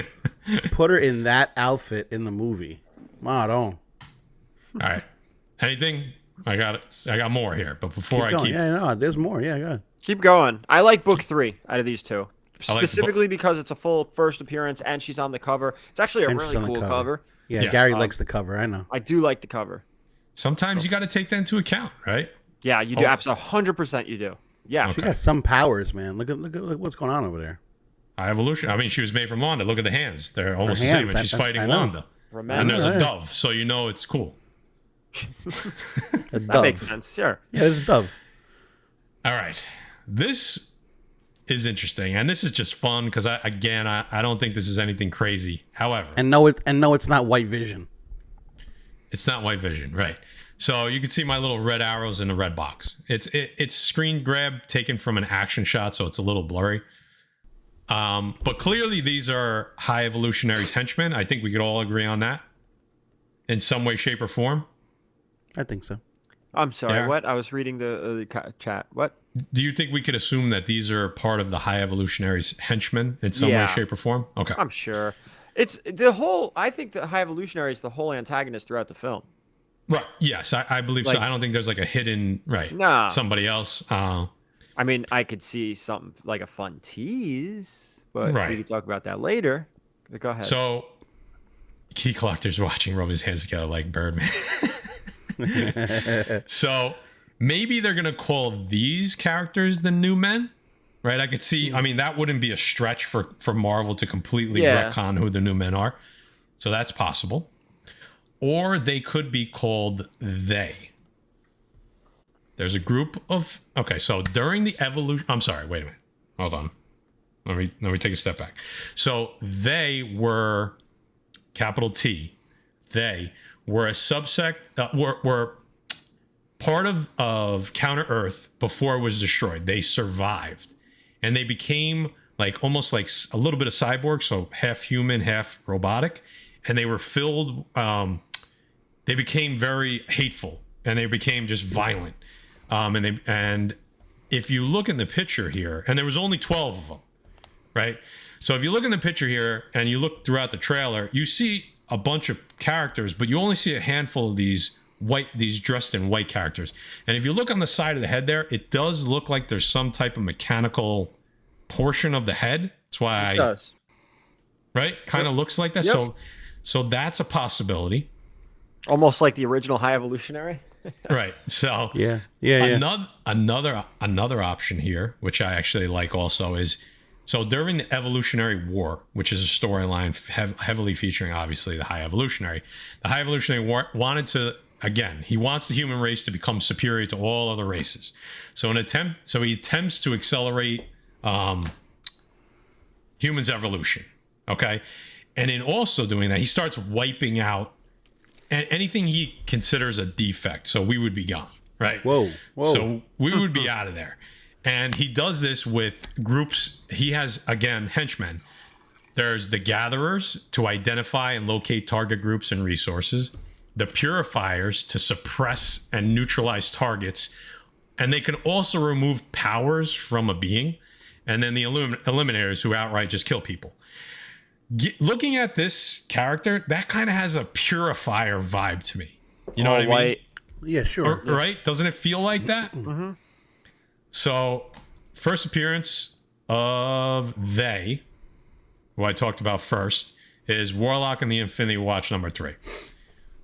in. Put her in that outfit in the movie. All right. Anything? I got more here, but before there's more. Yeah, go ahead. Keep going. I like book 3 out of these 2. like Specifically because it's a full first appearance and she's on the cover. It's actually a really cool cover. Yeah, Gary likes the cover. I know. I do like the cover. Sometimes you got to take that into account, right? Yeah, you do. Absolutely, 100% you do. Yeah. Okay. She got some powers, man. Look at what's going on over there. High evolution. I mean, she was made from Wanda. Look at the hands. They're almost the same. And she's fighting Wanda. Remember, and there's a dove, so you know it's cool. That makes sense. Sure. Yeah, there's a dove. All right. This is interesting, and this is just fun because I don't think this is anything crazy. However, no, it's not White Vision. It's not White Vision, right? So you can see my little red arrows in the red box. It's screen grab taken from an action shot, so it's a little blurry. But clearly these are High Evolutionary's henchmen. I think we could all agree on that in some way, shape, or form. I think so. I'm sorry. What? I was reading the chat. What? Do you think we could assume that these are part of the High Evolutionary's henchmen in some way, shape, or form? Okay. I'm sure. It's the whole. I think the High Evolutionary is the whole antagonist throughout the film. Right. Yes, I believe so. I don't think there's like a hidden somebody else. I mean, I could see something like a fun tease, but we can talk about that later. Go ahead. So, key collectors watching rub his hands together like Birdman. So maybe they're gonna call these characters the New Men, right? I could see. I mean, that wouldn't be a stretch for Marvel to completely retcon who the New Men are. So that's possible. Or they could be called they. There's a group of so during the evolution. I'm sorry. Wait a minute. Hold on. Let me take a step back. So they were capital T. They were a subsect. Were part of Counter Earth before it was destroyed. They survived, and they became like almost like a little bit of cyborg, so half human, half robotic, and they were filled. They became very hateful, and they became just violent. And if you look in the picture here, and there was only 12 of them, right? So if you look in the picture here and you look throughout the trailer, you see a bunch of characters, but you only see a handful of these dressed in white characters. And if you look on the side of the head there, it does look like there's some type of mechanical portion of the head. That's why it does. Right? Kind of looks like that. Yep. So that's a possibility. Almost like the original High Evolutionary. Right. So another option here, which I actually like also, is so during the Evolutionary War, which is a storyline heavily featuring obviously the High Evolutionary wanted to, again, he wants the human race to become superior to all other races. So he attempts to accelerate humans' evolution. Okay. And in also doing that, he starts wiping out anything he considers a defect. So we would be gone. right? Whoa. So we would be out of there. And he does this with groups. He has, again, henchmen. There's the gatherers to identify and locate target groups and resources, the purifiers to suppress and neutralize targets, and they can also remove powers from a being, and then the eliminators who outright just kill people. Looking at this character, that kind of has a purifier vibe to me. You know what I mean? Yeah, sure. Right? Doesn't it feel like that? Mm-hmm. So, first appearance of they, who I talked about first, is Warlock and the Infinity Watch #3.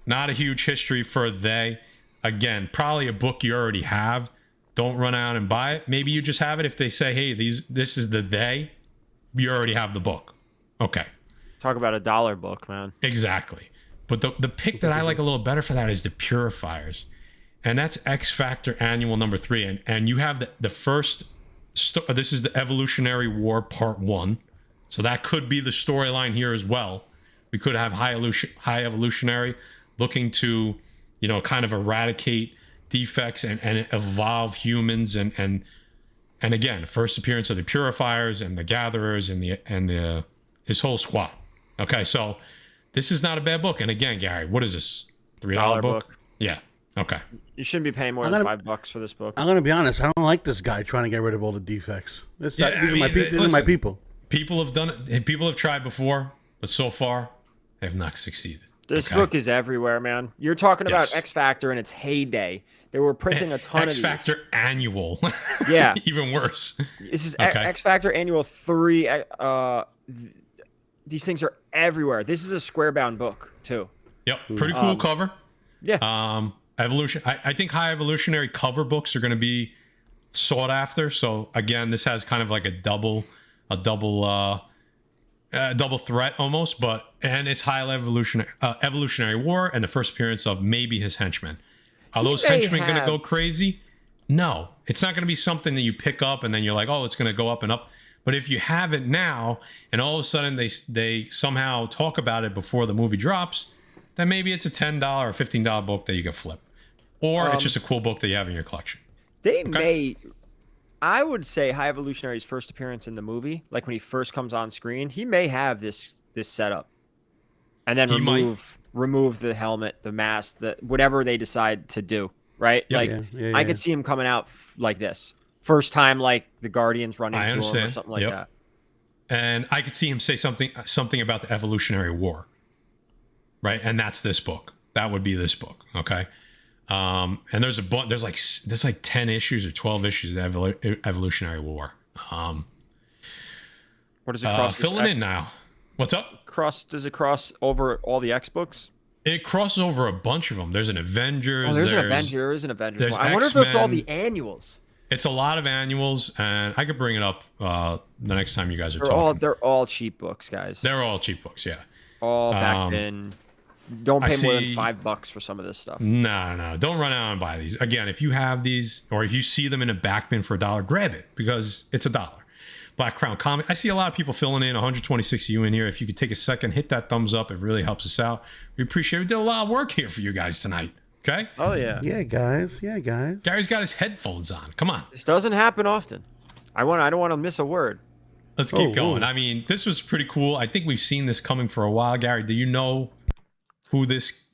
Not a huge history for they. Again, probably a book you already have. Don't run out and buy it. Maybe you just have it if they say, hey, this is the they. You already have the book. Okay. Talk about a $1 book, man. Exactly. But the pick that I like a little better for that is the Purifiers. And that's X Factor Annual #3. And you have the first, this is the Evolutionary War Part 1. So that could be the storyline here as well. We could have High Evolutionary looking to, kind of eradicate defects and evolve humans. And again, first appearance of the Purifiers and the Gatherers and his whole squad. Okay, so this is not a bad book. And again, Gary, what is this? $3 book? Yeah. Okay. You shouldn't be paying more than $5 for this book. I'm going to be honest. I don't like this guy trying to get rid of all the defects. These are my people. People have done it. People have tried before, but so far, they have not succeeded. This book is everywhere, man. You're talking about X Factor in its heyday. They were printing a ton of these. X Factor Annual. Yeah. Even worse. This is X Factor Annual 3. These things are everywhere. This is a square-bound book, too. Yep. Pretty cool cover. Yeah. Evolution. I think high evolutionary cover books are going to be sought after. So again, this has kind of like a double threat almost, and it's high evolutionary war and the first appearance of maybe his henchmen. Are those henchmen going to go crazy? No, it's not going to be something that you pick up and then you're like, oh, it's going to go up and up. But if you have it now and all of a sudden they somehow talk about it before the movie drops, then maybe it's a $10 or $15 book that you can flip. Or it's just a cool book that you have in your collection. I would say High Evolutionary's first appearance in the movie, like when he first comes on screen, he may have this setup. And then remove the helmet, the mask, whatever they decide to do, right? Yep. I could see him coming out like this. First time, like the Guardians run into him or something like that. And I could see him say something about the Evolutionary War, right? And that's this book. That would be this book, okay? And there's like 10 issues or 12 issues of Evolutionary War. What does it cross? Filling in now. What's up? Does it cross over all the X books? It crosses over a bunch of them. There's an Avengers. Oh, there's an Avengers one. I wonder if it's all the annuals. It's a lot of annuals, and I could bring it up the next time you guys are talking. They're all cheap books, guys. They're all cheap books, yeah. All back then. Don't pay more than $5 for some of this stuff. No. Don't run out and buy these. Again, if you have these, or if you see them in a back bin for $1, grab it because it's $1. Black Crown Comic. I see a lot of people filling in 126 of you in here. If you could take a second, hit that thumbs up. It really helps us out. We appreciate it. We did a lot of work here for you guys tonight. Okay? Oh, yeah. Yeah, guys. Gary's got his headphones on. Come on. This doesn't happen often. I don't want to miss a word. Let's keep going. I mean, this was pretty cool. I think we've seen this coming for a while. Gary, do you know who this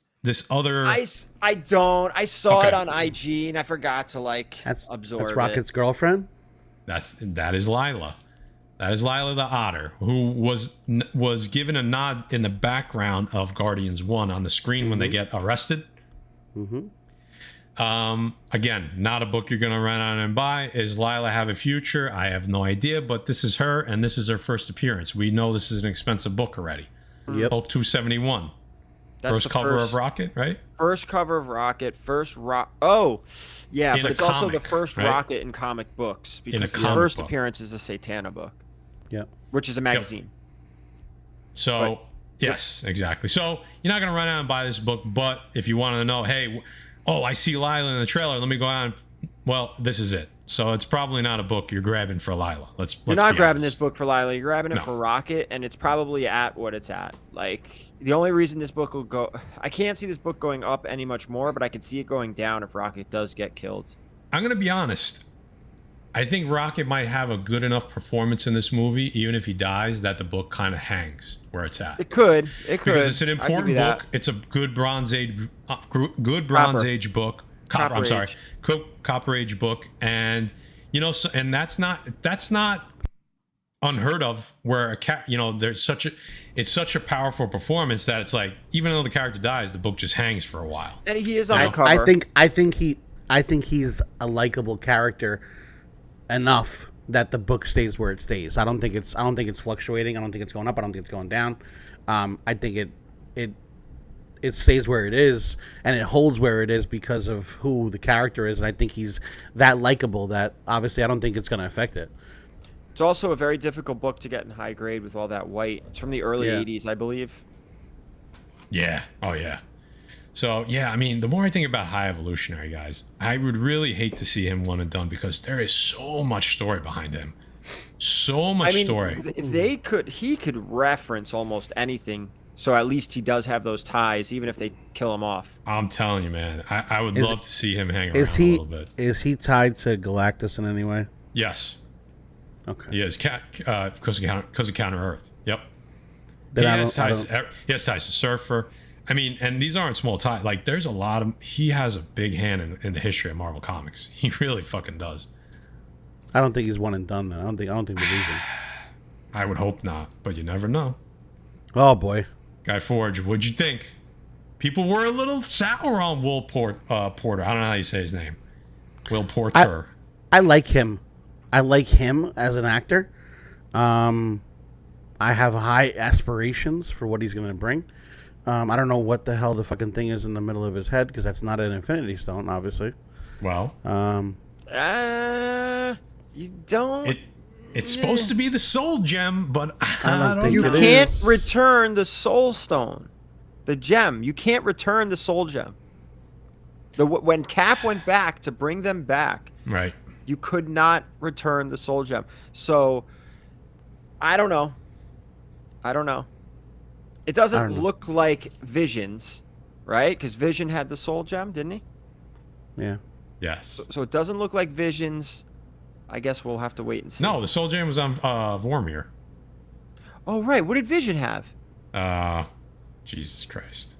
other... I don't. I saw it on IG and I forgot to absorb That's Rocket's girlfriend? That is Lila. That is Lila the Otter, who was given a nod in the background of Guardians 1 on the screen when they get arrested. Again, not a book you're going to run out and buy. Is Lila have a future? I have no idea, but this is her, and this is her first appearance. We know this is an expensive book already. Yep. Hulk 271. First cover of Rocket, right? First cover of Rocket. Oh, yeah, but it's also the first Rocket in comic books because his first appearance is a Satana book. Yep. Which is a magazine. So, yes, exactly. So, you're not going to run out and buy this book, but if you want to know, hey, I see Lila in the trailer, let me go out and, well, this is it. So it's probably not a book you're grabbing for Lila. Let's You're not be grabbing honest. this book for Lila. You're grabbing it No. for Rocket, and it's probably at what it's at. Like, the only reason this book will go... I can't see this book going up any much more, but I can see it going down if Rocket does get killed. I'm gonna be honest. I think Rocket might have a good enough performance in this movie, even if he dies, that the book kind of hangs where it's at. It could. It could. Because it's an I'll give important you that. book. It's a good Bronze Age, Copper. Age book. Copper I'm sorry, Age. Copper Age book, and and that's not unheard of. Where a cat, there's it's such a powerful performance that it's like, even though the character dies, the book just hangs for a while. And he is on the I cover. think he's a likable character enough that the book stays where it stays. I don't think it's fluctuating. I don't think it's going up. I don't think it's going down. I think it stays where it is, and it holds where it is because of who the character is. And I think he's that likable that obviously I don't think it's going to affect it. It's also a very difficult book to get in high grade with all that white. It's from the early 80s, I believe. Yeah. Oh yeah. So yeah, I mean, the more I think about High Evolutionary, guys, I would really hate to see him one and done, because there is so much story behind him. So much story. If he could reference almost anything. So at least he does have those ties, even if they kill him off. I'm telling you, man. I would love to see him hang around a little bit. Is he tied to Galactus in any way? Yes. Okay. He is, because of Counter Earth. Yep. Then He has ties to Surfer. I mean, and these aren't small ties. Like, there's a lot of... He has a big hand in the history of Marvel Comics. He really fucking does. I don't think he's one and done. Then I don't think the reason. I would hope not, but you never know. Oh boy. Guy Forge, what'd you think? People were a little sour on Will Porter. I don't know how you say his name. Will Porter. I like him. I like him as an actor. I have high aspirations for what he's going to bring. I don't know what the hell the fucking thing is in the middle of his head, because that's not an Infinity Stone, obviously. Well, you don't. It's supposed to be the Soul Gem, but I don't You know. can't return the Soul Stone, the gem. You can't return the Soul Gem. When Cap went back to bring them back, Right. you could not return the Soul Gem. So, I don't know. It doesn't look like Vision's, right? Because Vision had the Soul Gem, didn't he? Yeah. Yes. So it doesn't look like Vision's. I guess we'll have to wait and see. No, the Soul Gem was on Vormir. Oh, right. What did Vision have? Jesus Christ.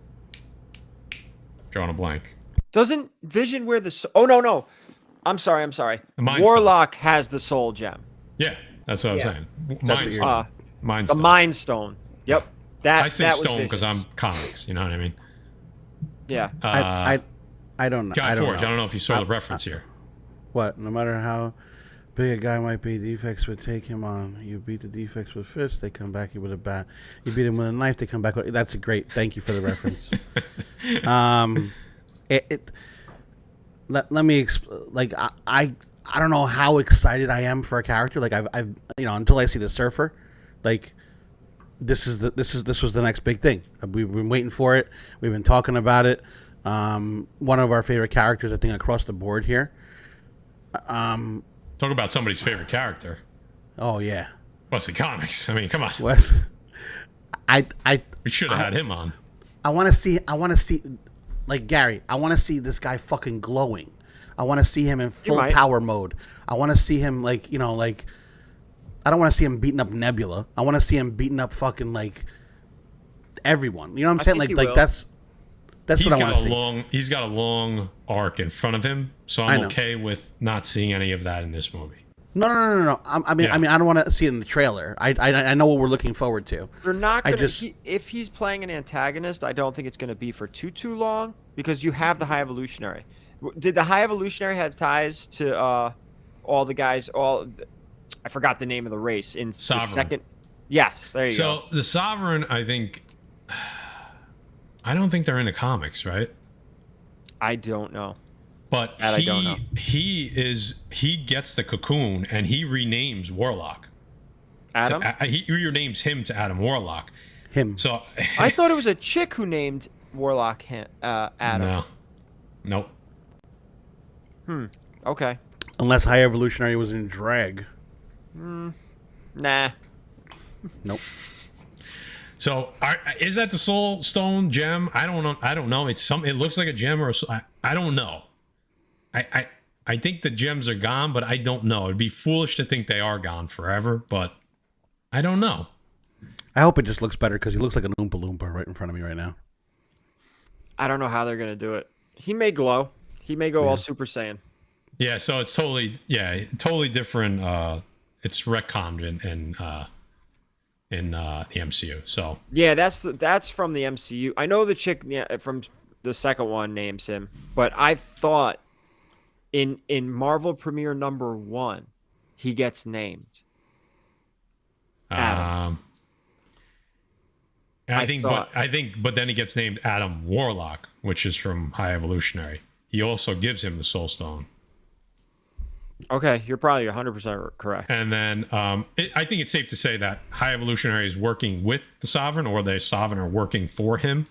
Drawing a blank. Doesn't Vision wear the... Oh, no. I'm sorry. Mind Warlock has the Soul Gem. Yeah, that's what I'm saying. Mind Stone. Mind The Stone. Mind Stone. Yep. I say that was Stone because Vision's. I'm comics. You know what I mean? Yeah. I don't know. Guy I don't Forge. know. I don't know if you saw the reference here. What? No matter how big a guy might be, Defects would take him on. You beat the Defects with fists, they come back with a bat. You beat him with a knife, they come back with... That's a great... Thank you for the reference. Let me like I don't know how excited I am for a character. Like I've until I see the Surfer, like this was the next big thing. We've been waiting for it. We've been talking about it. One of our favorite characters, I think, across the board here. Talk about somebody's favorite character. Oh yeah, Wesley Comics. I mean, come on. Wes. We should have had him on. I want to see, like Gary. I want to see this guy fucking glowing. I want to see him in full power mode. I want to see him like I don't want to see him beating up Nebula. I want to see him beating up fucking like everyone. You know what I'm saying? Like that's what I want to see. He's got a long arc in front of him, so I'm okay with not seeing any of that in this movie. No. I mean, I don't want to see it in the trailer. I know what we're looking forward to. They're not going to... If he's playing an antagonist, I don't think it's going to be for too long, because you have the High Evolutionary. Did the High Evolutionary have ties to all the guys... I forgot the name of the race. In Sovereign. The second... Yes, there you go. So the Sovereign, I think... I don't think they're in the comics, right? I don't know. But I don't know. He gets the cocoon and he renames Warlock. Adam? He renames him to Adam Warlock. Him. So I thought it was a chick who named Warlock Adam. No. Nope. Okay. Unless High Evolutionary was in drag. Nah. Nope. So is that the Soul Stone gem? I don't know. I don't know. It looks like a gem or I don't know. I think the gems are gone, but I don't know. It'd be foolish to think they are gone forever, but I don't know. I hope it just looks better because he looks like an Oompa Loompa right in front of me right now. I don't know how they're going to do it. He may glow. He may go all Super Saiyan. Yeah, so it's totally different. It's retconned in the MCU. So yeah, that's from the MCU. I know the chick from the second one names him, but I thought in Marvel Premiere #1 he gets named. Adam. I think, but then he gets named Adam Warlock, which is from High Evolutionary. He also gives him the Soul Stone. Okay, you're probably 100% correct. And then I think it's safe to say that High Evolutionary is working with the Sovereign, or the Sovereign are working for him.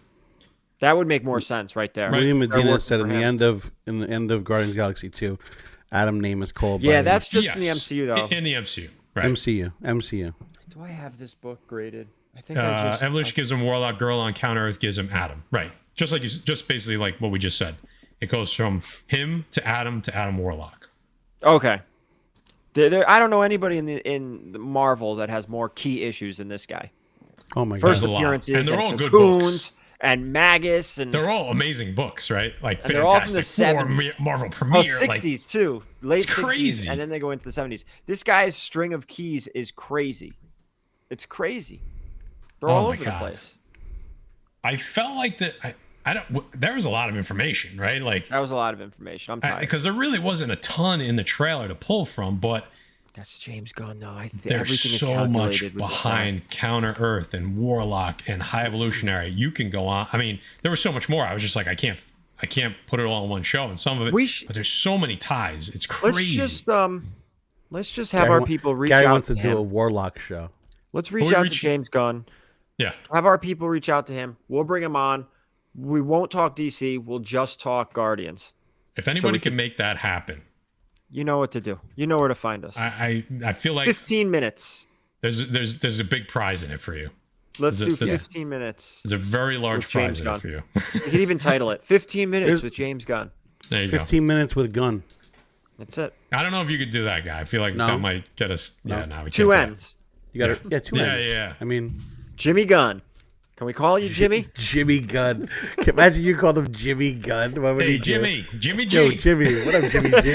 That would make more sense right there. William Medina said in the end of Guardians of the Galaxy 2, Adam name is called. Yeah, that's just in the MCU though. In the MCU, right? MCU. Do I have this book graded? I think Evolution gives him Warlock. Girl on Counter Earth gives him Adam. Right. Just basically like what we just said. It goes from him to Adam Warlock. Okay. I don't know anybody in Marvel that has more key issues than this guy. Oh my god! First appearances, and they're all good books. And Magus, and they're all amazing books, right? Like and they're all from the Fantastic Four, 70s. Marvel Premiere, 60s too, late 60s, crazy. And then they go into the 70s. This guy's string of keys is crazy. It's crazy. They're all over the place. I felt like that. I don't. There was a lot of information, right? Like that was a lot of information. I'm tired because there really wasn't a ton in the trailer to pull from, but that's James Gunn, though. I think there's everything is so much with behind Counter Earth and Warlock and High Evolutionary. You can go on. I mean, there was so much more. I was just like, I can't put it all in one show. And some of it, but there's so many ties. It's crazy. Let's just have our people reach out. Gary wants to do a Warlock show. Let's reach out to James Gunn. Yeah. Have our people reach out to him. We'll bring him on. We won't talk DC. We'll just talk Guardians. If anybody can make that happen, you know what to do. You know where to find us. I feel like 15 minutes. There's a big prize in it for you. Let's do 15 minutes. There's a very large prize in it for you. You can even title it 15 minutes with James Gunn. There you 15 minutes with Gunn. That's it. I don't know if you could do that, guy. I feel like that might get us. No. Yeah, no, we can't. Two ends. You got to two ends. Yeah. I mean, Jimmy Gunn. Can we call you Jimmy? Jimmy Gunn. Imagine you called him Jimmy Gunn. What would he Jimmy. do? Jimmy G. Yo, Jimmy. What up, Jimmy G?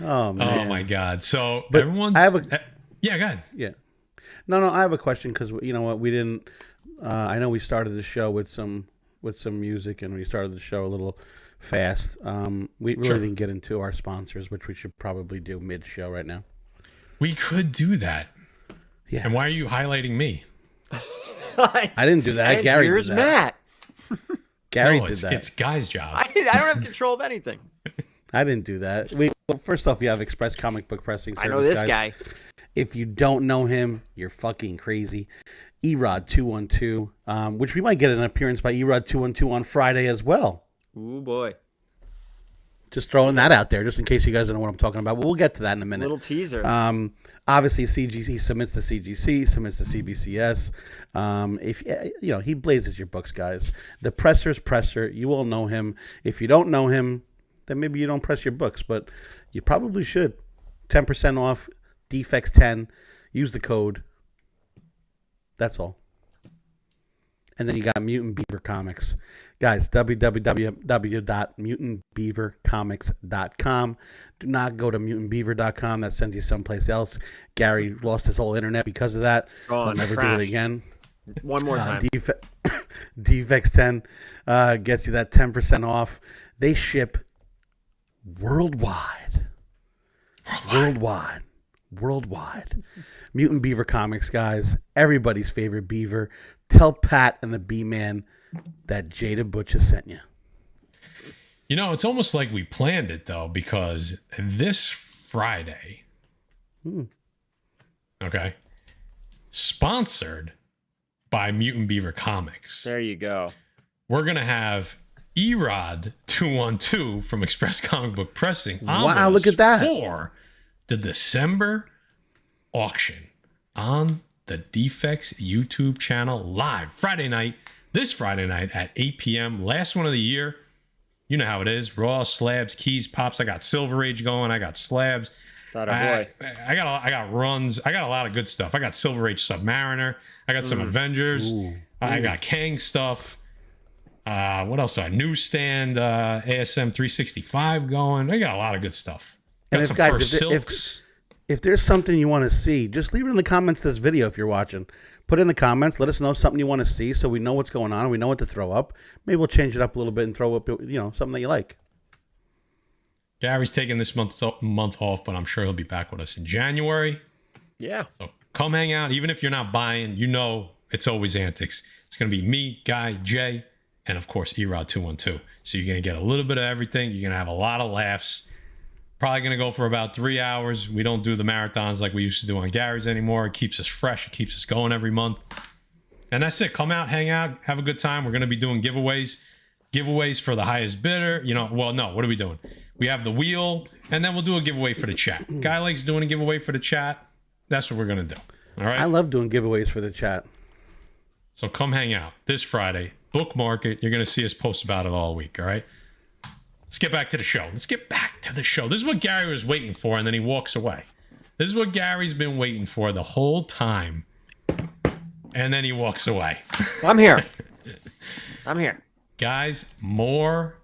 Oh man. Oh my God. So but everyone's. Yeah, go ahead. Yeah. No. I have a question because you know what we didn't. I know we started the show with some music and we started the show a little fast. We really didn't get into our sponsors, which we should probably do mid-show right now. We could do that. Yeah. And why are you highlighting me? I didn't do that. And Gary here's did that. Matt. Did that. It's Guy's job. I don't have control of anything. I didn't do that. Well, first off, you have Express Comic Book Pressing Service. I know this guys. guy. If you don't know him, you're fucking crazy. Erod 212, which we might get an appearance by Erod 212 on Friday as well. Ooh boy. Just throwing that out there, just in case you guys don't know what I'm talking about. But we'll get to that in a minute. Little teaser. Obviously, CGC submits to CGC, submits to CBCS. If you know, he blazes your books, guys. The presser's presser. You all know him. If you don't know him, then maybe you don't press your books, but you probably should. 10% off. Defects 10. Use the code. That's all. And then you got Mutant Beaver Comics. Guys, www.mutantbeavercomics.com. Do not go to mutantbeaver.com. That sends you someplace else. Gary lost his whole internet because of that. He'll never do it again. One more time. Defects 10 gets you that 10% off. They ship worldwide. Mutant Beaver Comics, guys. Everybody's favorite beaver. Tell Pat and the B-Man that Jada Butcher sent you. You know, it's almost like we planned it, though, because this Friday, okay, sponsored by Mutant Beaver Comics. There you go. We're going to have Erod 212 from Express Comic Book Pressing. Wow, look at that. For the December auction on the Defects YouTube channel live this Friday night at 8 p.m. Last one of the year. You know how it is. Raw, slabs, keys, pops. I got Silver Age going. I got slabs. I got runs. I got a lot of good stuff. I got Silver Age Submariner. I got some Avengers. I got Kang stuff. What else? Newsstand, ASM 365 going. I got a lot of good stuff. Got And some guys, First Silks. if there's something you want to see, just leave it in the comments of this video if you're watching. Put it in the comments. Let us know something you want to see so we know what's going on and we know what to throw up. Maybe we'll change it up a little bit and throw up, something that you like. Gary's taking this month off, but I'm sure he'll be back with us in January. Yeah. So come hang out. Even if you're not buying, it's always antics. It's going to be me, Guy, Jay, and of course, Erod 212. So you're going to get a little bit of everything. You're going to have a lot of laughs. Probably going to go for about 3 hours. We don't do the marathons like we used to do on Gary's anymore. It keeps us fresh. It keeps us going every month. And that's it. Come out, hang out, have a good time. We're going to be doing giveaways for the highest bidder. What are we doing? We have the wheel, and then we'll do a giveaway for the chat. Guy likes doing a giveaway for the chat. That's what we're going to do. All right? I love doing giveaways for the chat. So come hang out this Friday. Bookmark it. You're going to see us post about it all week. All right? Let's get back to the show. This is what Gary was waiting for, and then he walks away. This is what Gary's been waiting for the whole time, and then he walks away. I'm here. Guys, more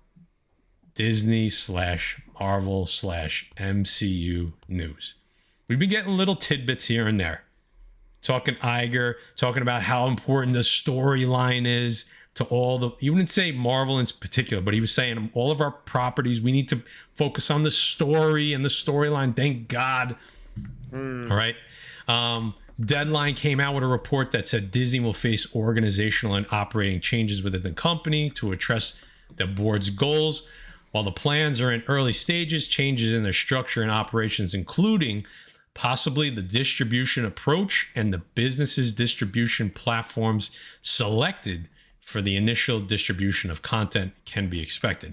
Disney/Marvel/MCU news. We've been getting little tidbits here and there. Talking Iger, talking about how important the storyline is to he wouldn't say Marvel in particular, but he was saying all of our properties, we need to focus on the story and the storyline. Thank God. All right. Deadline came out with a report that said Disney will face organizational and operating changes within the company to address the board's goals. While the plans are in early stages, changes in their structure and operations, including possibly the distribution approach and the business's distribution platforms selected for the initial distribution of content, can be expected.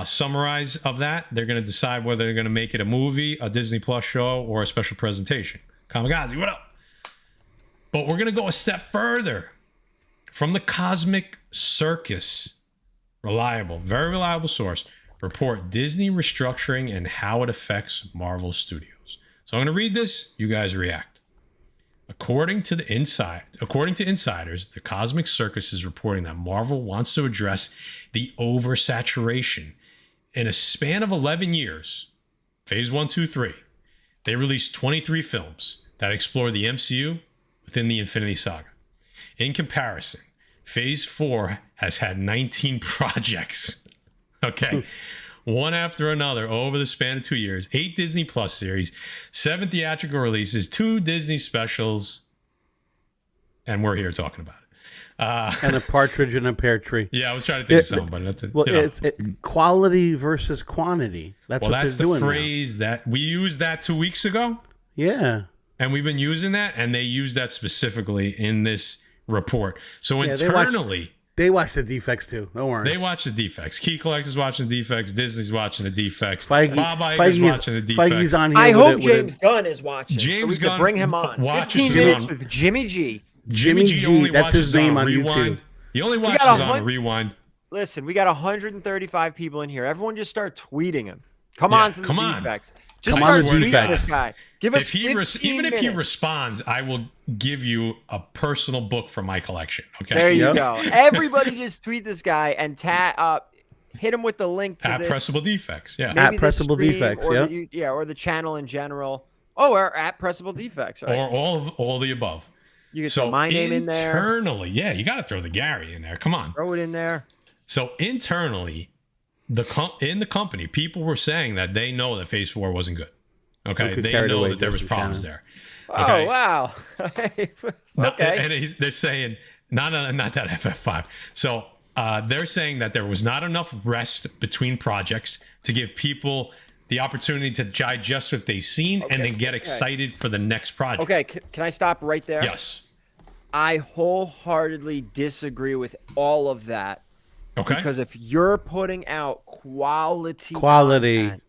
Summarize of that, they're going to decide whether they're going to make it a movie, a Disney Plus show, or a special presentation. Kamikaze, what up? But we're going to go a step further. From the Cosmic Circus, very reliable source, report Disney restructuring and how it affects Marvel Studios. So I'm going to read this. You guys react. According to insiders, the Cosmic Circus is reporting that Marvel wants to address the oversaturation. In a span of 11 years, phase 1, 2, 3, they released 23 films that explore the MCU within the Infinity Saga. In comparison, phase 4 has had 19 projects. Okay. One after another over the span of 2 years, 8 Disney Plus series, 7 theatrical releases, 2 Disney specials, and we're here talking about it. And a partridge in a pear tree. Yeah, I was trying to think of something, but it's quality versus quantity. That's what they're doing. That's the phrase that we used that 2 weeks ago. Yeah, and we've been using that, and they use that specifically in this report. So internally. They watch the Defects too. Don't worry. They watch the Defects. Key Collector's watching the Defects. Disney's watching the Defects. Bob Iger's watching the Defects. Feige's on here. I hope James Gunn is watching. James so we Gunn can bring him on. 15 minutes with Jimmy G. Jimmy G only that's his name on Rewind. YouTube. He only watches on Rewind. Listen, we got 135 people in here. Everyone just start tweeting him. Come on to the Defects. Just start tweeting this guy. Give us even if he responds, I will give you a personal book from my collection. Okay. There you go. Everybody just tweet this guy and hit him with the link to this. Pressable Defects. Yeah. At Pressable Defects. Or the channel in general. Oh, or at Pressable Defects. Right? Or all the above. You can throw my name in there. Internally, yeah, you got to throw the Gary in there. Come on. Throw it in there. So internally, in the company, people were saying that they know that Phase 4 wasn't good. Okay, they know that there was problems there. Okay? Oh wow! Okay, and they're saying not that FF5. So they're saying that there was not enough rest between projects to give people the opportunity to digest what they've seen and then get excited for the next project. Okay, can I stop right there? Yes. I wholeheartedly disagree with all of that. Okay. Because if you're putting out quality, content,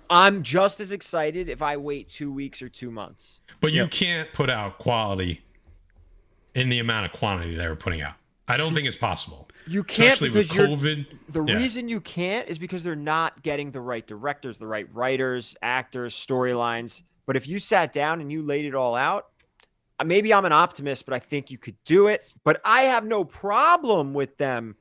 I'm just as excited if I wait 2 weeks or 2 months. But you can't put out quality in the amount of quantity they were putting out. I don't think it's possible. You can't, especially because with COVID. The reason you can't is because they're not getting the right directors, the right writers, actors, storylines. But if you sat down and you laid it all out, maybe I'm an optimist, but I think you could do it. But I have no problem with them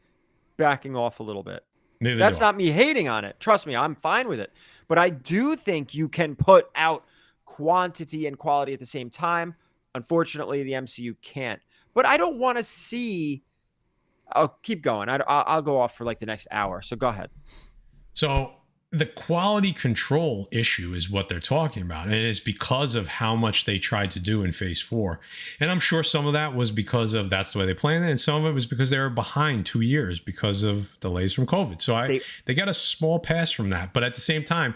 backing off a little bit. That's not me hating on it. Trust me, I'm fine with it. But I do think you can put out quantity and quality at the same time. Unfortunately, the MCU can't. But I don't want to see... I'll keep going. I'll go off for like the next hour. So go ahead. So the quality control issue is what they're talking about. And it's because of how much they tried to do in phase 4. And I'm sure some of that was because of that's the way they planned it. And some of it was because they were behind 2 years because of delays from COVID. So they got a small pass from that. But at the same time,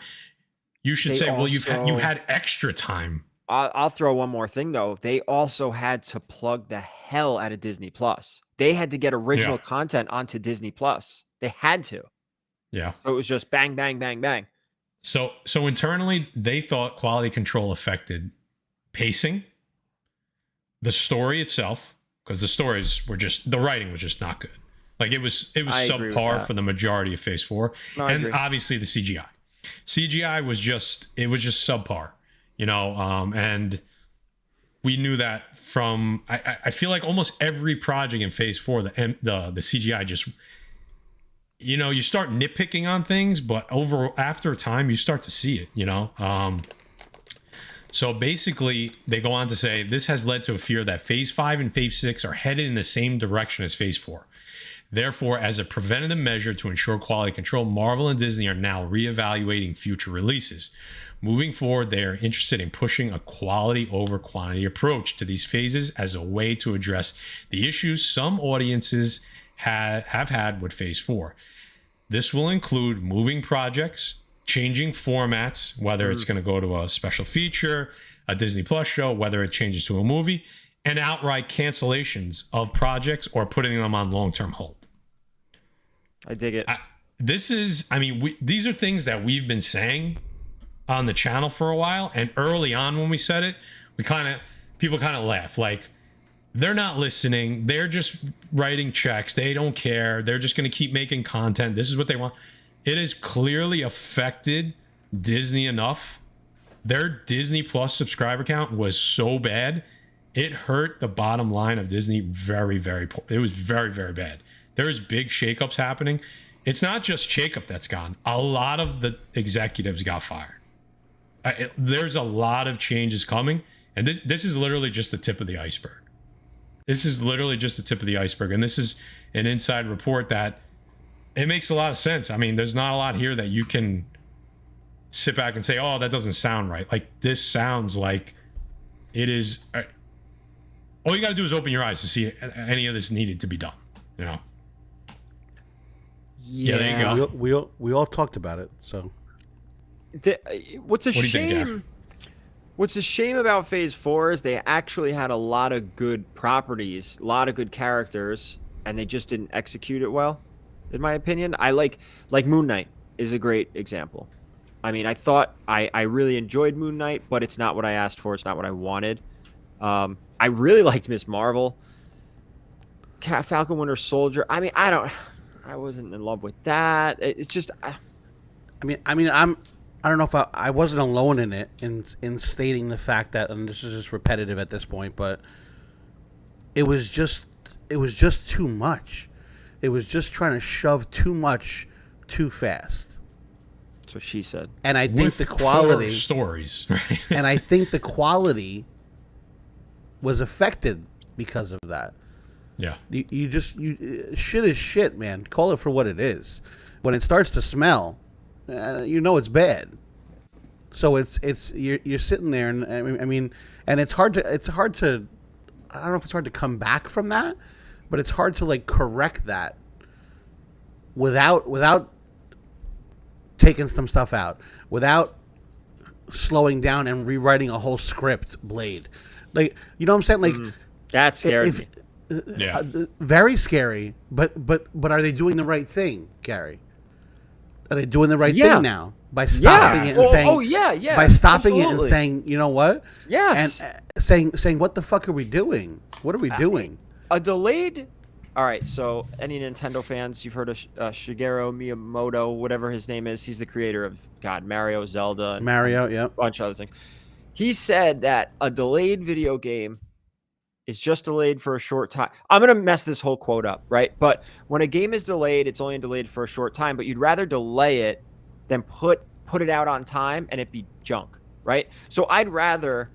you should say, well, you had extra time. I'll throw one more thing, though. They also had to plug the hell out of Disney Plus. They had to get original content onto Disney Plus. They had to. Yeah. So it was just bang, bang, bang, bang. So internally, they thought quality control affected pacing, the story itself, because the writing was just not good. Like it was subpar for the majority of phase 4. No, and obviously the CGI. CGI was just subpar, and we knew that from, I feel like almost every project in phase 4, the CGI just, you start nitpicking on things, but after a time you start to see it, So basically they go on to say this has led to a fear that phase 5 and phase 6 are headed in the same direction as phase 4. Therefore, as a preventative measure to ensure quality control, Marvel and Disney are now reevaluating future releases. Moving forward, they are interested in pushing a quality over quantity approach to these phases as a way to address the issues some audiences have had with phase 4. This will include moving projects, changing formats, whether it's going to go to a special feature, a Disney Plus show, whether it changes to a movie, and outright cancellations of projects or putting them on long-term hold. I dig it. These are things that we've been saying on the channel for a while, and early on when we said it, people kind of laugh, like they're not listening, they're just writing checks, they don't care, they're just going to keep making content, this is what they want. It has clearly affected Disney enough. Their Disney Plus subscriber count was so bad, it hurt the bottom line of Disney very, very poor. It was very, very bad. There's big shakeups happening. It's not just Jacob that's gone. A lot of the executives got fired. There's a lot of changes coming, and this is literally just the tip of the iceberg. This is literally just the tip of the iceberg, and this is an inside report that it makes a lot of sense. I mean, there's not a lot here that you can sit back and say, oh, that doesn't sound right. Like, this sounds like it is. All you got to do is open your eyes to see any of this needed to be done, Yeah, there you go. We all talked about it, so. What's a shame? What's a shame about Phase 4 is they actually had a lot of good properties, a lot of good characters, and they just didn't execute it well, in my opinion. I like Moon Knight is a great example. I mean, I thought I really enjoyed Moon Knight, but it's not what I asked for. It's not what I wanted. I really liked Ms. Marvel. Falcon Winter Soldier. I mean, I wasn't in love with that. It's just. I don't know if I wasn't alone in it in stating the fact that, and this is just repetitive at this point, but it was just too much. It was just trying to shove too much too fast. That's what she said. And I think the quality stories, right? And I think the quality was affected because of that. Yeah. You shit is shit, man. Call it for what it is. When it starts to smell, it's bad. So you're sitting there, and I mean, and it's hard to I don't know if it's hard to come back from that, but it's hard to like correct that without taking some stuff out, without slowing down and rewriting a whole script. Blade, like, you know what I'm saying? Like that scared me. Yeah. Very scary. But are they doing the right thing, Gary? Are they doing the right thing now by stopping it and saying? Yeah. By stopping it and absolutely. saying, you know what? Yes. And saying, what the fuck are we doing? What are we doing? A delayed. All right, so any Nintendo fans, you've heard of Shigeru Miyamoto, whatever his name is. He's the creator of Mario, Zelda, and a bunch of other things. He said that a delayed video game is just delayed for a short time. I'm going to mess this whole quote up, right? But when a game is delayed, it's only delayed for a short time, but you'd rather delay it than put it out on time and it be junk, right? So I'd rather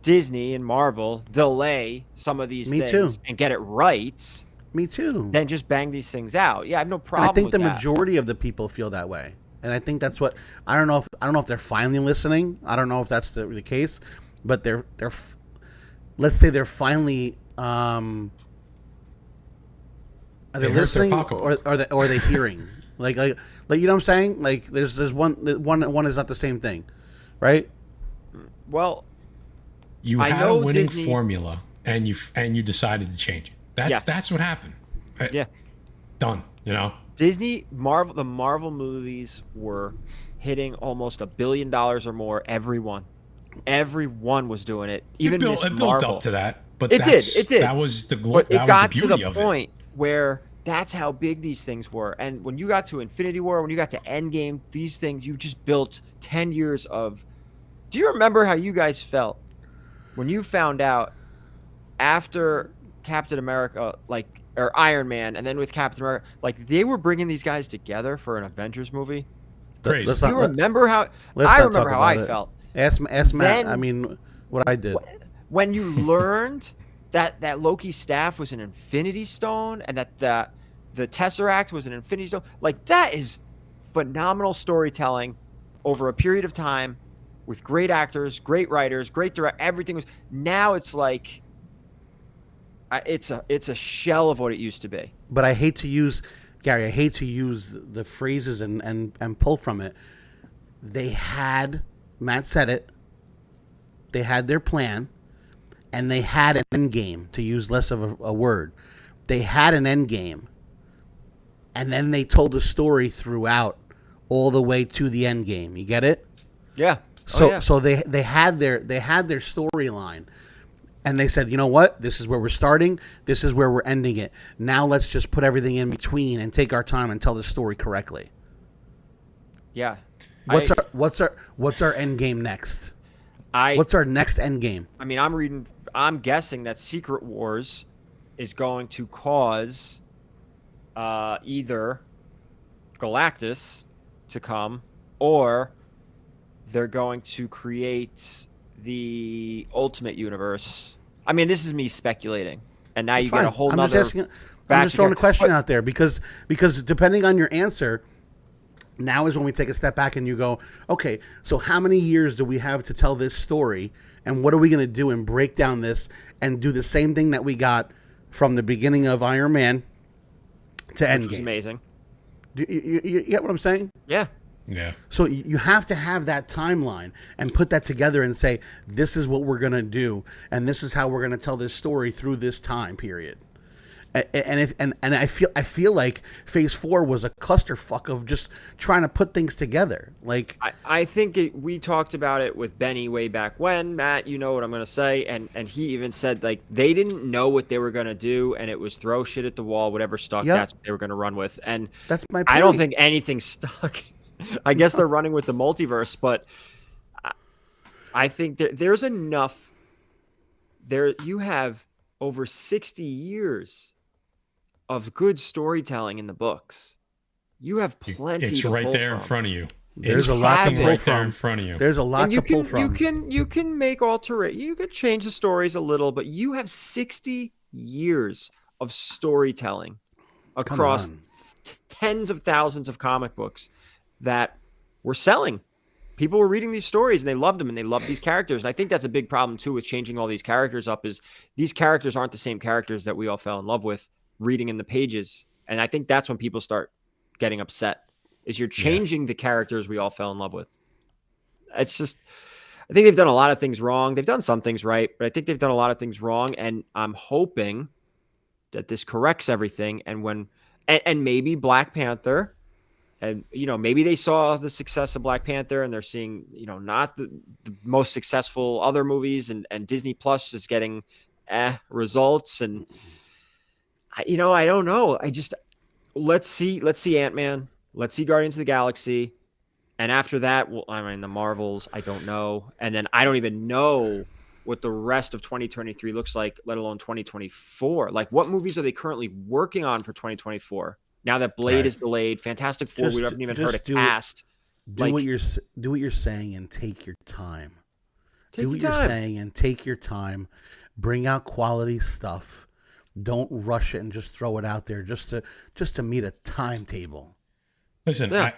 Disney and Marvel delay some of these things and get it right. Me too. Than just bang these things out. Yeah, I have no problem. And I think with the majority of the people feel that way, and I think that's what I don't know if they're finally listening. I don't know if that's the case, but they're let's say they're finally are they listening or are they hearing like you know what I'm saying? Like there's one is not the same thing, right? Well. You had a winning formula, and you decided to change it. That's what happened. Yeah, done. You know, the Marvel movies were hitting almost $1 billion or more. Everyone was doing it. Even it built up to that, but it did. That was the glory. But it got to the point where that's how big these things were. And when you got to Infinity War, when you got to Endgame, these things you just built 10 years of. Do you remember how you guys felt when you found out after Captain America, or Iron Man, and then with Captain America, they were bringing these guys together for an Avengers movie? Crazy. You remember how? I remember how I felt. Ask Matt. I mean, what I did. When you learned that Loki's staff was an Infinity Stone, and that the Tesseract was an Infinity Stone, that is phenomenal storytelling over a period of time. With great actors, great writers, great direct, everything was. Now it's it's a shell of what it used to be. But I hate to use, Gary. I hate to use the phrases and pull from it. Matt said it. They had their plan, and they had an end game. To use less of a word, they had an end game, and then they told the story throughout, all the way to the end game. You get it? Yeah. So they had their storyline, and they said, you know what? This is where we're starting. This is where we're ending it. Now let's just put everything in between and take our time and tell the story correctly. Yeah. What's our end game next? What's our next end game? I mean, I'm guessing that Secret Wars is going to cause either Galactus to come, or they're going to create the Ultimate Universe. I mean, this is me speculating, and now you get a whole nother. I'm just throwing a question out there because depending on your answer, now is when we take a step back and you go, okay, so how many years do we have to tell this story, and what are we going to do and break down this and do the same thing that we got from the beginning of Iron Man to Endgame? Which is amazing. You get what I'm saying? Yeah. Yeah. So you have to have that timeline and put that together and say, this is what we're going to do, and this is how we're going to tell this story through this time period. And I feel like Phase 4 was a clusterfuck of just trying to put things together. I think we talked about it with Benny way back when. Matt, you know what I'm going to say, and he even said they didn't know what they were going to do, and it was throw shit at the wall, whatever stuck. Yep. That's what they were going to run with, and that's my point. I don't think anything stuck. I guess they're running with the multiverse, but I think there's enough. You have over 60 years of good storytelling in the books. You have plenty. It's right there in front of you. There's a lot to pull from. In front of you. There's a lot to pull from. You can make you could change the stories a little, but you have 60 years of storytelling across tens of thousands of comic books that were selling. People were reading these stories and they loved them and they loved these characters. And I think that's a big problem too with changing all these characters up, is these characters aren't the same characters that we all fell in love with reading in the pages. And I think that's when people start getting upset, is you're changing the characters we all fell in love with. It's just, I think they've done a lot of things wrong. They've done some things right, but I think they've done a lot of things wrong. And I'm hoping that this corrects everything. And and maybe Black Panther, and maybe they saw the success of Black Panther and they're seeing not the most successful other movies, and Disney Plus is getting results. And I don't know. Let's see Antman, let's see Guardians of the Galaxy, and after that, the Marvels, I don't know, and then I don't even know what the rest of 2023 looks like, let alone 2024. Like, what movies are they currently working on for 2024? Now that Blade is delayed, Fantastic Four, we haven't even heard a cast. Do what you're saying and take your time. You're saying and take your time. Bring out quality stuff. Don't rush it and just throw it out there just to meet a timetable. Listen,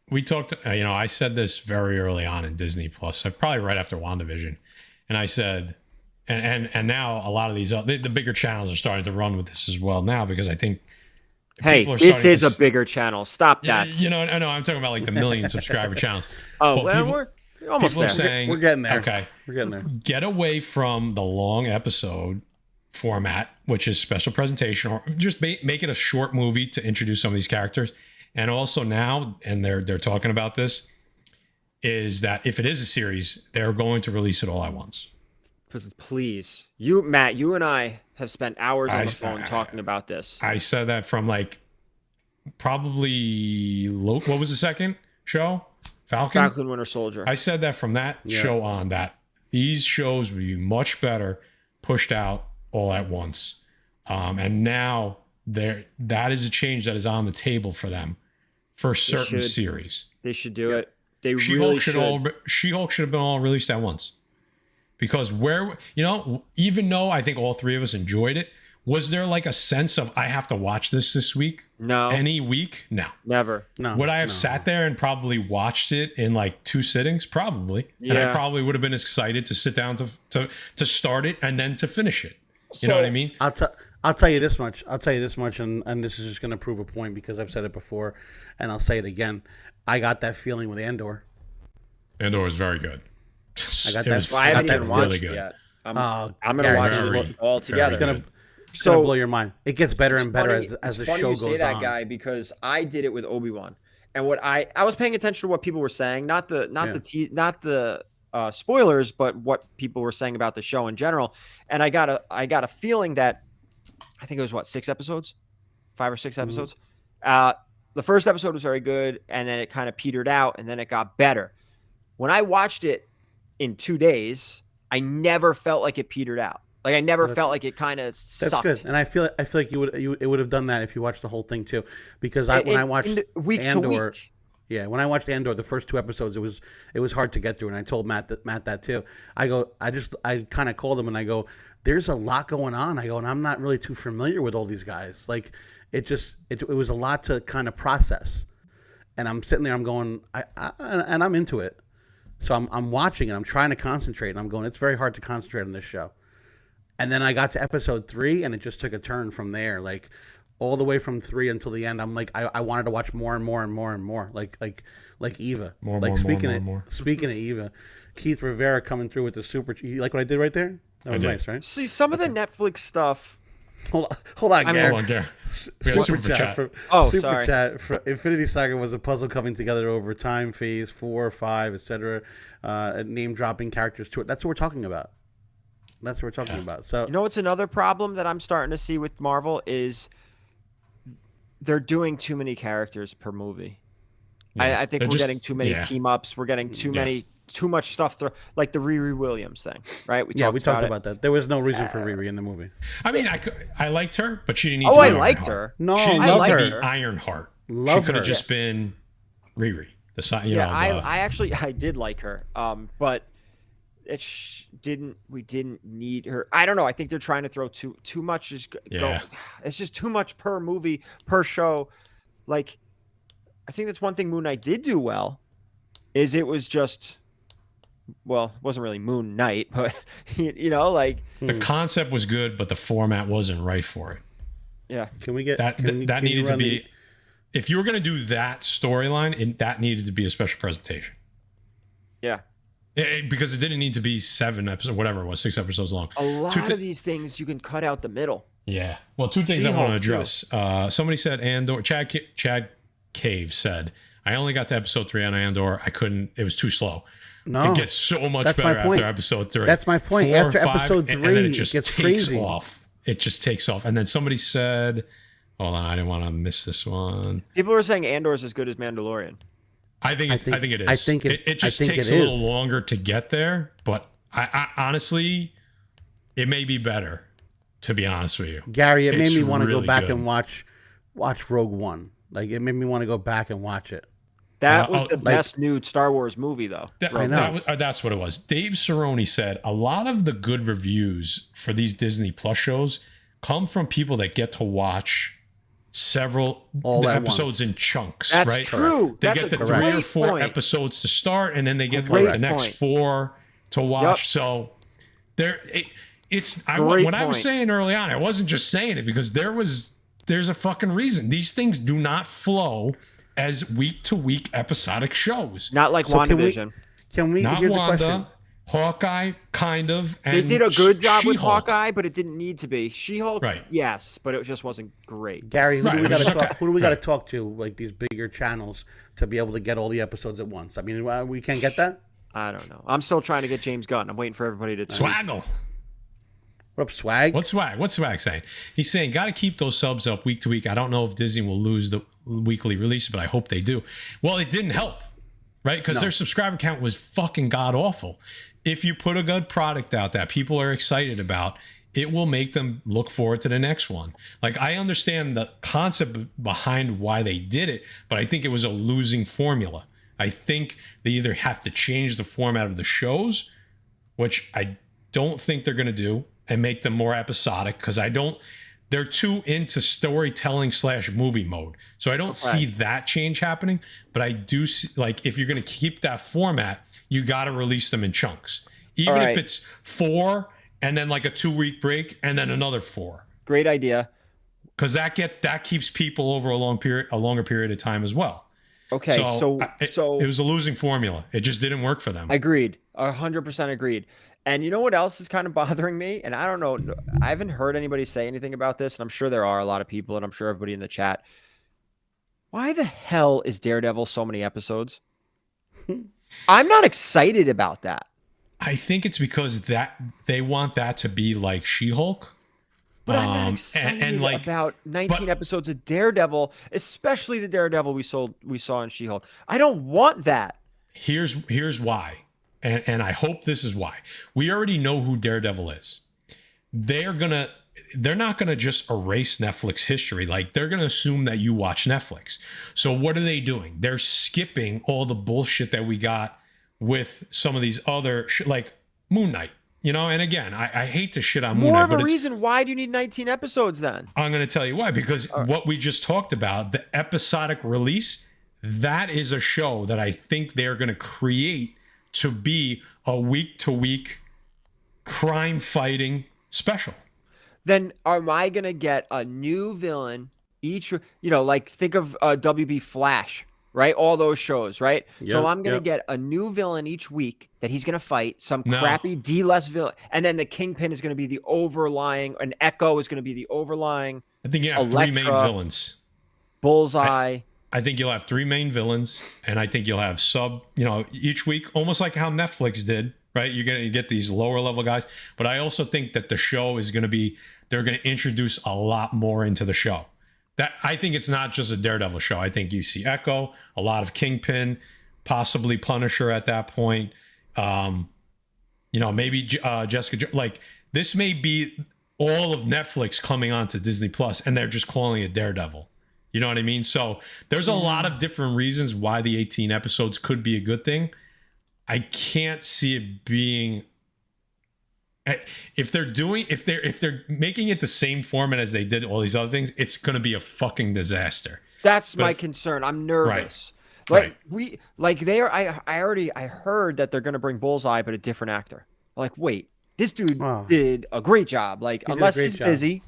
we talked. I said this very early on in Disney Plus, probably right after WandaVision. And I said, and now a lot of these, the bigger channels are starting to run with this as well now, because I think. Hey, this is a bigger channel. Stop that. I know. I'm talking about like the million subscriber channels. We're almost there. Saying, we're getting there. Okay. We're getting there. Get away from the long episode format, which is special presentation, or just make it a short movie to introduce some of these characters. And also now, and they're talking about this, is that if it is a series, they're going to release it all at once. Please, Matt, you and I have spent hours on the phone talking about this. I said that from like probably what was the second show? Falcon Winter Soldier. I said that from that show on, that these shows would be much better pushed out all at once. And now that is a change that is on the table for them for certain series. They should do it. They really should. She-Hulk should have been all released at once. Because even though I think all three of us enjoyed it, was there like a sense of, I have to watch this week? No. Any week? No. Never. No. Would I have sat there and probably watched it in like 2 sittings? Probably. Yeah. And I probably would have been excited to sit down to start it and then to finish it. You know what I mean? I'll tell you this much. And this is just going to prove a point because I've said it before, and I'll say it again. I got that feeling with Andor. Andor was very good. I haven't even watched it yet. I'm going to watch it all together. It's going to blow your mind. It gets better and better as the show goes on. It's funny you say that, guy, because I did it with Obi-Wan. And what I was paying attention to what people were saying, not the spoilers, but what people were saying about the show in general. And I got a feeling that, I think it was 6 episodes, 5 or 6 episodes. The first episode was very good, and then it kind of petered out, and then it got better. When I watched it in 2 days, I never felt like it petered out. Like I never felt like it kind of sucked. That's good, and I feel like it would have done that if you watched the whole thing too, because when I watched week Andor, to week. Yeah, when I watched Andor, the first 2 episodes, it was hard to get through, and I told Matt that too. I kind of called him and I go, there's a lot going on. I go, and I'm not really too familiar with all these guys. Like it was a lot to kind of process, and I'm sitting there, I'm going, and I'm into it. So I'm watching it. I'm trying to concentrate, and I'm going, it's very hard to concentrate on this show. And then I got to episode 3, and it just took a turn from there. Like all the way from 3 until the end, I'm like, I wanted to watch more and more and more and more. Like Eva. Speaking of Eva, Keith Rivera coming through with the super. You like what I did right there? That was nice, right? See, some of the Netflix stuff. Hold on, Gary. Super chat. Super chat. For Infinity Saga was a puzzle coming together over time, phase 4, 5, etc. Name dropping characters to it. That's what we're talking about. So what's another problem that I'm starting to see with Marvel is they're doing too many characters per movie. Yeah. I think we're getting too many team ups. We're getting too much stuff like the Riri Williams thing, right? We talked about that. There was no reason for Riri in the movie. I mean, I liked her, but she didn't need to be I liked her. No, she didn't I need to be Ironheart. She could have just been Riri. I did like her. But we didn't need her. I don't know. I think they're trying to throw too much. It's just too much per movie, per show. Like, I think that's one thing Moon Knight did do well, is it was just, well, it wasn't really Moon Knight, but the concept was good, but the format wasn't right for it. Yeah. Can we get that needed to be, if you were going to do that storyline, that needed to be a special presentation. Yeah. Because it didn't need to be 7 episodes, whatever it was, 6 episodes long. A lot of these things you can cut out the middle. Yeah. Well, two things I want to She-Hulk, address. Somebody said Andor. Chad Cave said, I only got to episode 3 on Andor. I couldn't. It was too slow. No, it gets so much that's better my point. after episode 3. That's my point. 4 After and 5, episode 3, and then it just gets takes crazy. off. It just takes off. And then somebody said, hold on, I didn't want to miss this one. People were saying Andor is as good as Mandalorian. I think it is. I think it just takes a little longer to get there, but I honestly, it may be better. To be honest with you, Gary, it made It's me want to go really back good. and watch Rogue One. Like, it made me want to go back and watch it. That was the like- best new Star Wars movie, though. I know. That's what it was. Dave Cerrone said a lot of the good reviews for these Disney Plus shows come from people that get to watch several All at episodes once. in chunks. That's right? true. They That's get a the great 3 or 4 point. episodes to start, and then they get Great like the next point. 4 to watch. Yep. So there, Great when I was point. saying early on, I wasn't just saying it because there's a fucking reason. These things do not flow as week to week episodic shows. Not like So WandaVision. Can we? Not Here's a Wanda, question. Hawkeye, kind of. And They did a good job with She-Hulk. Hawkeye, but it didn't need to be. She-Hulk, Right. yes, but it just wasn't great. Gary, who Right, do we it got was to okay. talk? Who do we got to Right. talk to? Like these bigger channels to be able to get all the episodes at once. I mean, we can't get that. I don't know. I'm still trying to get James Gunn. I'm waiting for everybody to Swaggle. What up, Swag? What's Swag? What's Swag saying? He's saying, got to keep those subs up week to week. I don't know if Disney will lose the weekly release, but I hope they do. Well, it didn't help, right? Because their subscriber count was fucking god awful. If you put a good product out that people are excited about, it will make them look forward to the next one. Like, I understand the concept behind why they did it, but I think it was a losing formula. I think they either have to change the format of the shows, which I don't think they're going to do, and make them more episodic, because they're too into storytelling / movie mode. So I don't see that change happening, but I do see, like, if you're going to keep that format, you got to release them in chunks. Even if it's 4 and then like a 2-week break and then another 4. Great idea. Because that keeps people over a longer period of time as well. Okay, so it was a losing formula. It just didn't work for them. agreed. 100% agreed. And you know what else is kind of bothering me? And I don't know. I haven't heard anybody say anything about this, and I'm sure there are a lot of people, and I'm sure everybody in the chat. Why the hell is Daredevil so many episodes? I'm not excited about that. I think it's because that they want that to be like She-Hulk. But I'm not excited about 19 episodes of Daredevil, especially the Daredevil we saw in She-Hulk. I don't want that. Here's why, and I hope this is why. We already know who Daredevil is. They're not gonna just erase Netflix history. Like, they're gonna assume that you watch Netflix. So what are they doing? They're skipping all the bullshit that we got with some of these other like Moon Knight. You know, and again, I hate to shit on Moon Knight, More of but a reason why do you need 19 episodes then? I'm going to tell you why. Because what we just talked about, the episodic release, that is a show that I think they're going to create to be a week-to-week crime-fighting special. Then am I going to get a new villain each, like think of WB Flash, right? All those shows, right? So I'm going to get a new villain each week that he's going to fight, some crappy D-less villain. And then the Kingpin is going to be the overlying, an Echo is going to be the overlying. I think you have Elektra, 3 main villains. Bullseye. I think you'll have 3 main villains, and I think you'll have each week, almost like how Netflix did, right? You're going to get these lower level guys. But I also think that the show is going to be, they're going to introduce a lot more into the show. That I think it's not just a Daredevil show. I think you see Echo, a lot of Kingpin, possibly Punisher at that point. Maybe Jessica. Like, this may be all of Netflix coming onto Disney Plus, and they're just calling it Daredevil. You know what I mean? So there's a lot of different reasons why the 18 episodes could be a good thing. I can't see it being. If they're making it the same format as they did all these other things, it's going to be a fucking disaster. That's my concern. I'm nervous. I heard that they're going to bring Bullseye, but a different actor. I'm like, wait, this dude did a great job. Like, unless he's busy,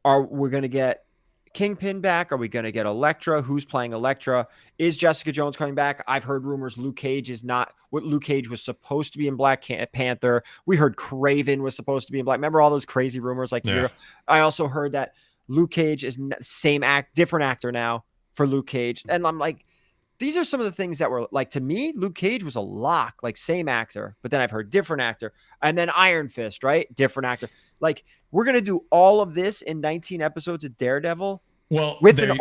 are we going to get Kingpin back? Are we going to get Elektra? Who's playing Elektra? Is Jessica Jones coming back? I've heard rumors Luke Cage is not what Luke Cage was supposed to be in Black Panther. We heard Craven was supposed to be in Black. Remember all those crazy rumors? I also heard that Luke Cage is different actor now for Luke Cage. And I'm like, these are some of the things that were like, to me, Luke Cage was a lock, like same actor, but then I've heard different actor. And then Iron Fist, right? Different actor. Like, we're going to do all of this in 19 episodes of Daredevil with an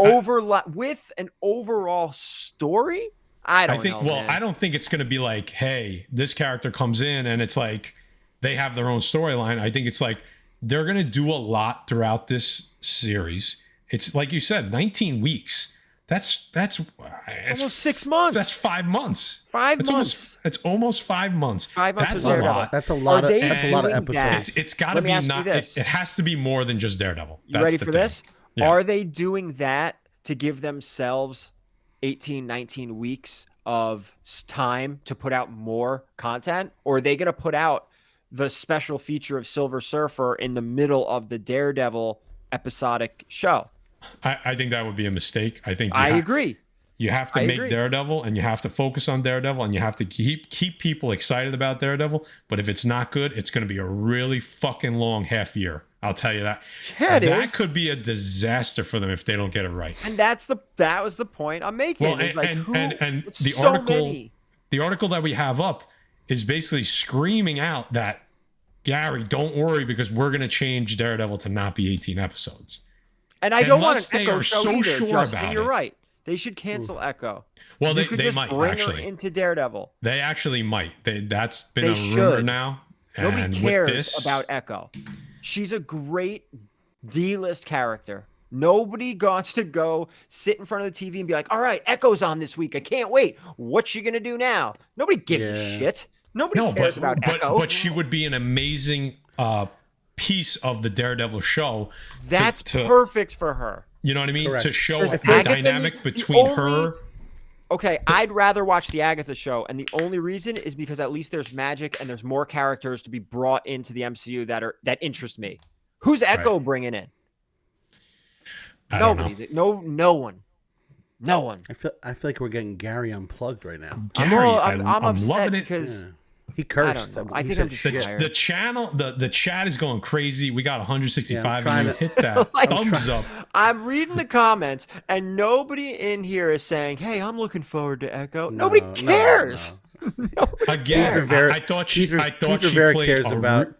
overall story. I don't know. Well, I don't think it's going to be like, hey, this character comes in and it's like they have their own storyline. I think it's like they're going to do a lot throughout this series. It's like you said, 19 weeks. That's almost 6 months. That's 5 months. It's almost 5 months. 5 months. That's a lot. That's a lot of episodes. It's got to be not. It has to be more than just Daredevil. You ready for this? Yeah. Are they doing that to give themselves 18, 19 weeks of time to put out more content? Or are they going to put out the special feature of Silver Surfer in the middle of the Daredevil episodic show? I think that would be a mistake. I agree. You have to make Daredevil, and you have to focus on Daredevil, and you have to keep people excited about Daredevil. But if it's not good, it's going to be a really fucking long half year. I'll tell you that. Yeah, that could be a disaster for them if they don't get it right. And that was the point I'm making. Well, the article that we have up is basically screaming out that, Gary, don't worry, because we're going to change Daredevil to not be 18 episodes. And I don't want an Echo show either, Justin. You're right. They should cancel Echo. Well, they might bring actually her into Daredevil. They actually might. That's been a rumor now. Nobody cares about Echo. She's a great D-list character. Nobody wants to go sit in front of the TV and be like, all right, Echo's on this week. I can't wait. What's she going to do now? Nobody gives a shit. Nobody cares about Echo. But she would be an amazing piece of the Daredevil show. That's perfect for her. You know what I mean? Correct. To show the dynamic between her. Okay, I'd rather watch the Agatha show, and the only reason is because at least there's magic and there's more characters to be brought into the MCU that interest me. Who's Echo bringing in? Nobody. No one. I feel like we're getting Gary unplugged right now. Gary, I'm upset loving it because he cursed. I don't know. I think I'm just tired. The channel, the chat is going crazy. We got 165. Yeah, and hit that thumbs up. I'm reading the comments, and nobody in here is saying, "Hey, I'm looking forward to Echo." Nobody cares. No. Again, I thought she played cares about.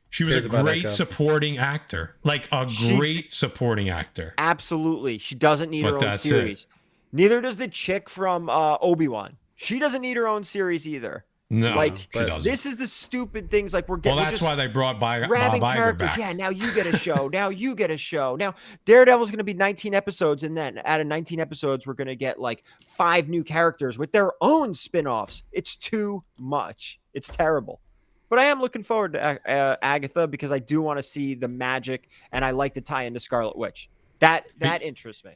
She was a great supporting actor, like a great supporting actor. Absolutely, she doesn't need her own series. Neither does the chick from Obi-Wan. She doesn't need her own series either. No, like she doesn't. This is the stupid things like we're getting. Well, that's why they brought Bob grabbing Iger characters. back. Yeah, now you get a show. Now you get a show. Now Daredevil's going to be 19 episodes, and then out of 19 episodes, we're going to get like 5 new characters with their own spin-offs. It's too much. It's terrible. But I am looking forward to Agatha because I do want to see the magic, and I like to tie into Scarlet Witch. That interests me.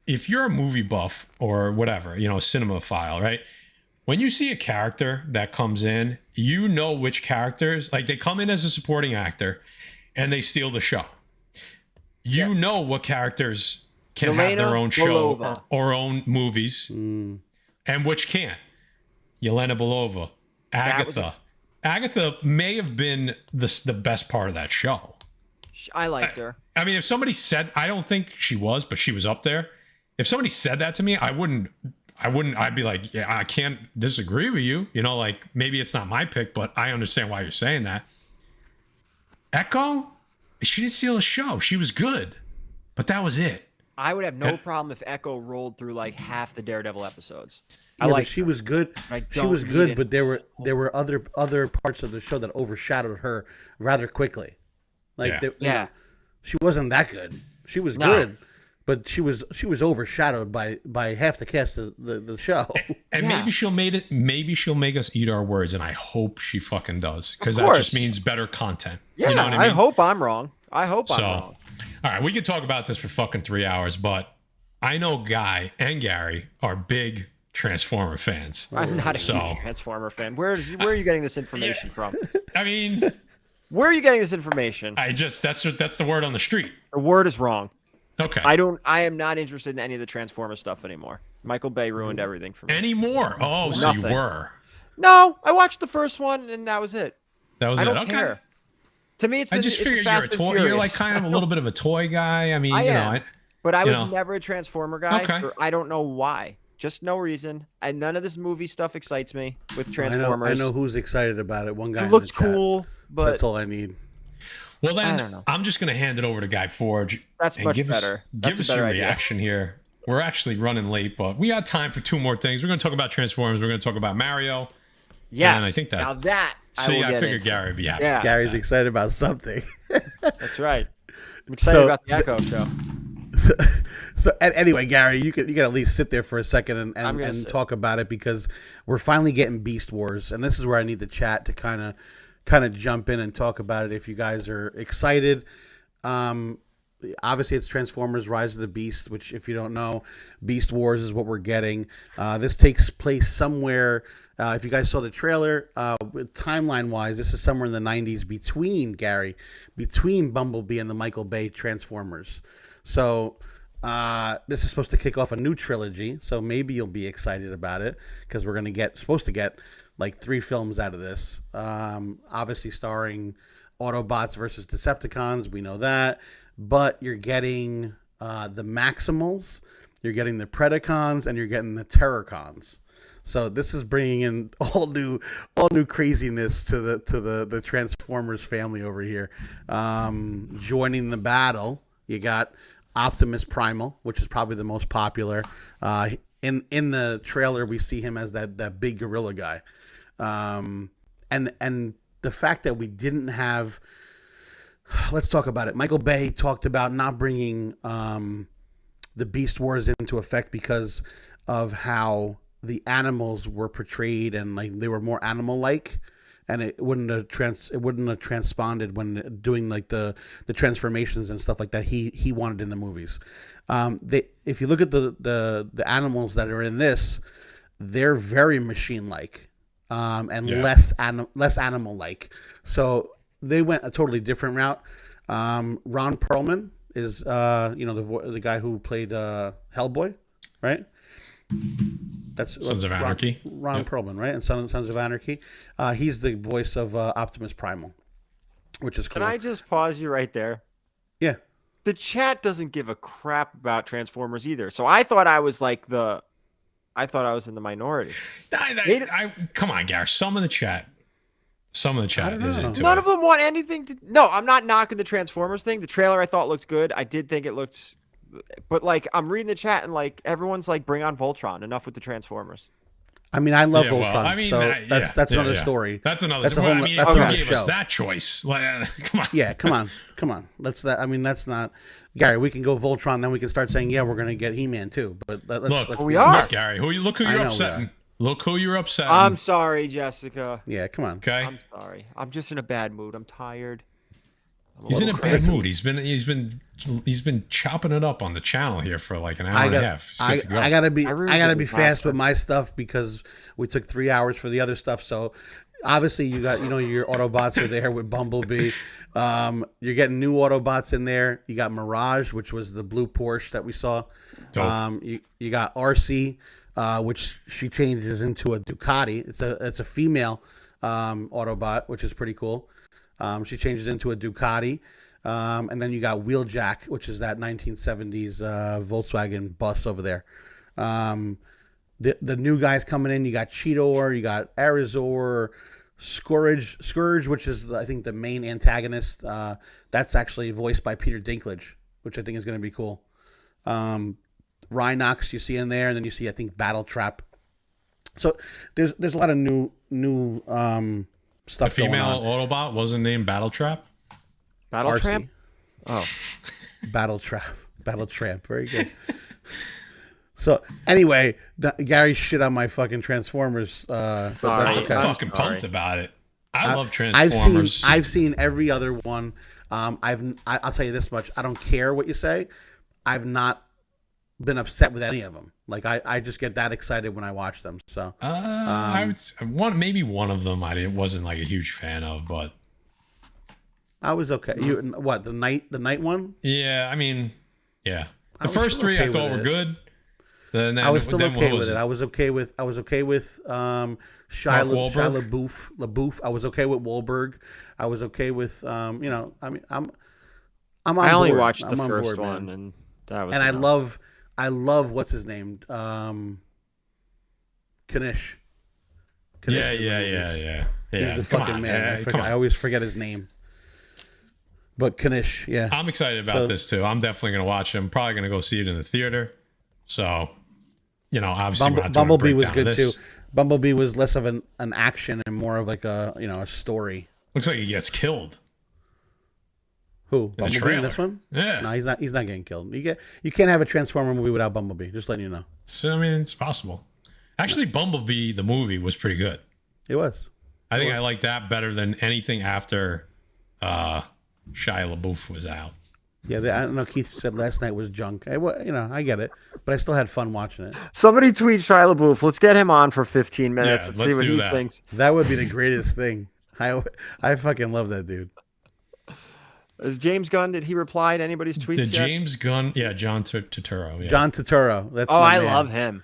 If you're a movie buff or whatever, a cinemaphile, right? When you see a character that comes in, you know which characters, like they come in as a supporting actor and they steal the show. You know what characters can have their own show or own movies and which can't. Yelena Belova, Agatha. Agatha may have been the best part of that show. I liked her. I mean, if somebody said, I don't think she was, but she was up there. If somebody said that to me, I'd be like, yeah, I can't disagree with you. Like maybe it's not my pick, but I understand why you're saying that. Echo, she didn't steal a show. She was good, but that was it. I would have no problem if Echo rolled through like half the Daredevil episodes. She was good. She was good, but there were other parts of the show that overshadowed her rather quickly. Like she wasn't that good. She was good. But she was overshadowed by half the cast of the show. And maybe she'll make us eat our words, and I hope she fucking does, because that just means better content. Yeah, you know what I mean? I hope I'm wrong. I'm wrong. All right, we could talk about this for fucking 3 hours, but I know Guy and Gary are big Transformer fans. I'm not a huge Transformer fan. Where are you getting this information from? I mean, Where are you getting this information? that's the word on the street. The word is wrong. Okay. I am not interested in any of the Transformers stuff anymore. Michael Bay ruined everything for me. Anymore? Oh, so Nothing. you were. No, I watched the first one and that was it. That was I it. don't Okay. care. To me, I just figured you're a toy. You're like kind of a little bit of a toy guy. I mean, I am. know, But I was never a Transformer guy. Okay. I don't know why. Just no reason. And none of this movie stuff excites me with Transformers. I know who's excited about it. One guy. It looked cool, So but that's all I need. Well, then I don't know. I'm just going to hand it over to Guy Forge. That's and much give better. Give us your reaction here. We're actually running late, but we got time for 2 more things. We're going to talk about Transformers. We're going to talk about Mario. yes. And I think that. Now that See, I figured into. Gary would be happy. Yeah. Gary's excited about something. That's right. I'm excited about the Echo show. So anyway, Gary, you can at least sit there for a second and sit. talk about it, because we're finally getting Beast Wars, and this is where I need the chat to kind of jump in and talk about it if you guys are excited. Obviously, it's Transformers: Rise of the Beast, which, if you don't know, Beast Wars is what we're getting. This takes place somewhere. If you guys saw the trailer, timeline-wise, this is somewhere in the 90s between Bumblebee and the Michael Bay Transformers. So this is supposed to kick off a new trilogy, so maybe you'll be excited about it, because we're supposed to get like 3 films out of this. Obviously starring Autobots versus Decepticons, we know that. But you're getting the Maximals, you're getting the Predacons, and you're getting the Terrorcons. So this is bringing in all new craziness to the Transformers family over here. Joining the battle, you got Optimus Primal, which is probably the most popular. In the trailer, we see him as that big gorilla guy, and the fact that we didn't have. Let's talk about it. Michael Bay talked about not bringing the Beast Wars into effect because of how the animals were portrayed, and like they were more animal-like, and it wouldn't have transponded when doing like the transformations and stuff like that he wanted in the movies. If you look at the animals that are in this, they're very machine-like, and less animal-like. So they went a totally different route. Ron Perlman is the guy who played Hellboy, right? That's Sons of Anarchy. Ron Perlman, right? And Sons of Anarchy. He's the voice of Optimus Primal, which is cool. Can I just pause you right there? Yeah. The chat doesn't give a crap about Transformers either. So I thought I was in the minority. Come on, Gary. Some of the chat is into None it. of them want anything to. No, I'm not knocking the Transformers thing. The trailer I thought looked good. I did think it looked, but like I'm reading the chat and like everyone's like, bring on Voltron. Enough with the Transformers. I mean, I love Voltron. Well, I mean, so that's another story. That's another. That's story. a whole, I mean, that's who another gave show. us that choice? Like, come on. Yeah, come on. That's not. Gary, we can go Voltron, then we can start saying, yeah, we're going to get He-Man too. But let's we are. Look, Gary. Look who you're upsetting. Look who you're upsetting. I'm sorry, Jessica. Yeah, come on. Okay. I'm sorry. I'm just in a bad mood. I'm tired. He's in a bad mood. He's been chopping it up on the channel here for like an hour and a half. I gotta be fast faster. with my stuff because we took 3 hours for the other stuff. So obviously you got your Autobots are there with Bumblebee. You're getting new Autobots in there. You got Mirage, which was the blue Porsche that we saw. You got RC, which she changes into a Ducati. It's a female Autobot, which is pretty cool. She changes into a Ducati. And then you got Wheeljack, which is that 1970s Volkswagen bus over there. The new guys coming in, you got Cheetor, you got Arizor, Scourge, which is, I think, the main antagonist. That's actually voiced by Peter Dinklage, which I think is going to be cool. Rhinox you see in there, and then you see, I think, Battle Trap. So there's a lot of new stuff the going female on. Autobot wasn't named Battle Trap? Battle RC. Tramp? Oh. Battle Tramp. Very good. So anyway, Gary shit on my fucking Transformers. But that's I'm okay. fucking pumped about it. I love Transformers. I've seen every other one. I'll tell you this much. I don't care what you say. I've not been upset with any of them. Like I just get that excited when I watch them. So maybe one of them I wasn't like a huge fan of, but I was okay. What, the night one? Yeah, I mean, yeah. I The was first still three okay I thought with were it. good. Then I was still then okay what with was it. I was okay with Wahlberg? Shia LaBeouf. I was okay with Wahlberg. I was okay with I mean I'm on I only board. watched the I'm on first board, one, man. and that was. And enough. I love what's his name? Kanish. Yeah. He's the Come fucking on, man. come on. I always forget his name. But Kanish, yeah. I'm excited about this too. I'm definitely going to watch it. I'm probably going to go see it in the theater. So, obviously, we're not doing a Bumblebee was breakdown of good this. too. Bumblebee was less of an action and more of like a story. Looks like he gets killed. Who? In the Bumblebee in trailer. this one? Yeah. No, he's not getting killed. You can't have a Transformer movie without Bumblebee. Just letting you know. So, I mean, it's possible. Actually, Bumblebee, the movie, was pretty good. It was. I think I like that better than anything after Shia LaBeouf was out. Yeah, I don't know. Keith said last night was junk. I get it, but I still had fun watching it. Somebody tweet Shia LaBeouf. Let's get him on for 15 minutes and see let's what do he that. thinks. That would be the greatest thing. I fucking love that dude. Is James Gunn? Did he reply to anybody's tweets The yet? James Gunn, yeah, John Turturro. Yeah. John Turturro. That's Oh, my I man. love him.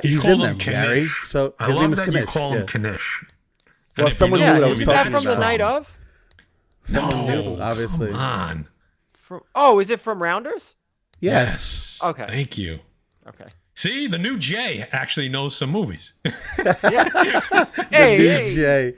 He's call in him them, Gary. Kanish. So I his love name is that Kanish. you call him Yeah. Kanish. Well, And if someone you knew know what I who was he Isn't that talking from the about. night of? Someone knew, No, obviously. come on. Is it from Rounders? Yes. Okay. Thank you. Okay. See, the new Jay actually knows some movies. Hey. Jay.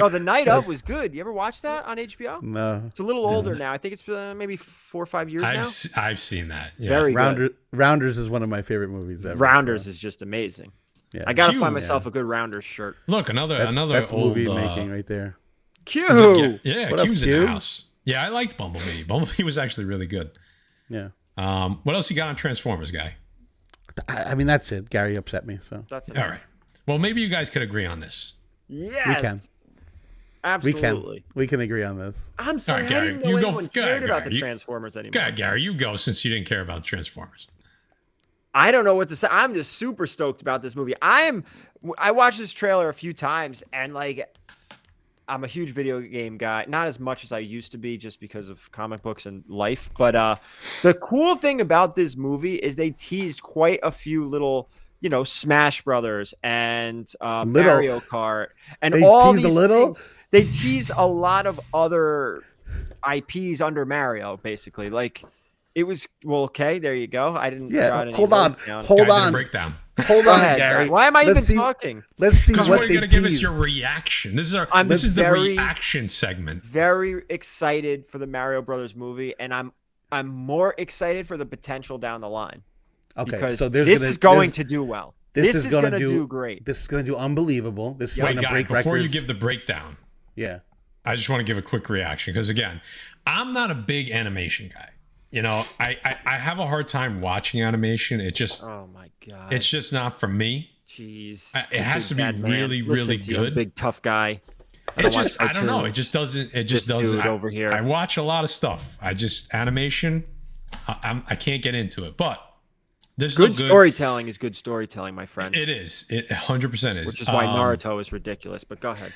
Oh, the night of was good. You ever watch that on HBO? No. It's a little older now. I think it's maybe 4 or 5 years now. I've seen that. Yeah. Very good. Rounders is one of my favorite movies ever. Rounders so. is just amazing. Yeah. I gotta Q, find myself a good Rounders shirt. Look, another That's old movie making right there. Q. Yeah, What up, Q's in Q? the house. Yeah, I liked Bumblebee. Bumblebee was actually really good. Yeah. What else you got on Transformers, guy? I mean, that's it. Gary upset me, so That's it. All right. Well, maybe you guys could agree on this. Yes. we can. Absolutely. We can agree on this. I'm sorry. All right, I Gary, didn't know you go- anyone go ahead, cared about Gary. the Transformers anymore. God, Gary, you go since you didn't care about Transformers. I don't know what to say. I'm just super stoked about this movie. I watched this trailer a few times, and I'm a huge video game guy. Not as much as I used to be, just because of comic books and life. But the cool thing about this movie is they teased quite a few little, Smash Brothers and Mario Kart, and They all teased these a little? things. They teased a lot of other IPs under Mario, basically. It was okay. There you go. I didn't. Yeah. jot any Hold on. notes down. Hold Guy did a on. breakdown. Hold Go on, ahead, Gary. Why am I Let's even see- talking? Let's see Because what we're they going to give us teased. your reaction. This is I'm the very- reaction segment. Very excited for the Mario Brothers movie, and I'm more excited for the potential down the line. Okay, Because so this is going to do well. This is going to do great. This is going to do unbelievable. This is Wait, going to guy, break before records. you give the breakdown, Yeah. I just want to give a quick reaction because, again, I'm not a big animation guy. I have a hard time watching animation. It just Oh my god! it's just not for me. Jeez, It has to be Bad man. really, Listen really to you, good. big tough guy. I don't know. It just doesn't. It just This doesn't. dude over here. I watch a lot of stuff. Animation. I can't get into it. But this Good is good. storytelling is good storytelling, my friends. It is. It 100% is. Which is why Naruto is ridiculous. But go ahead.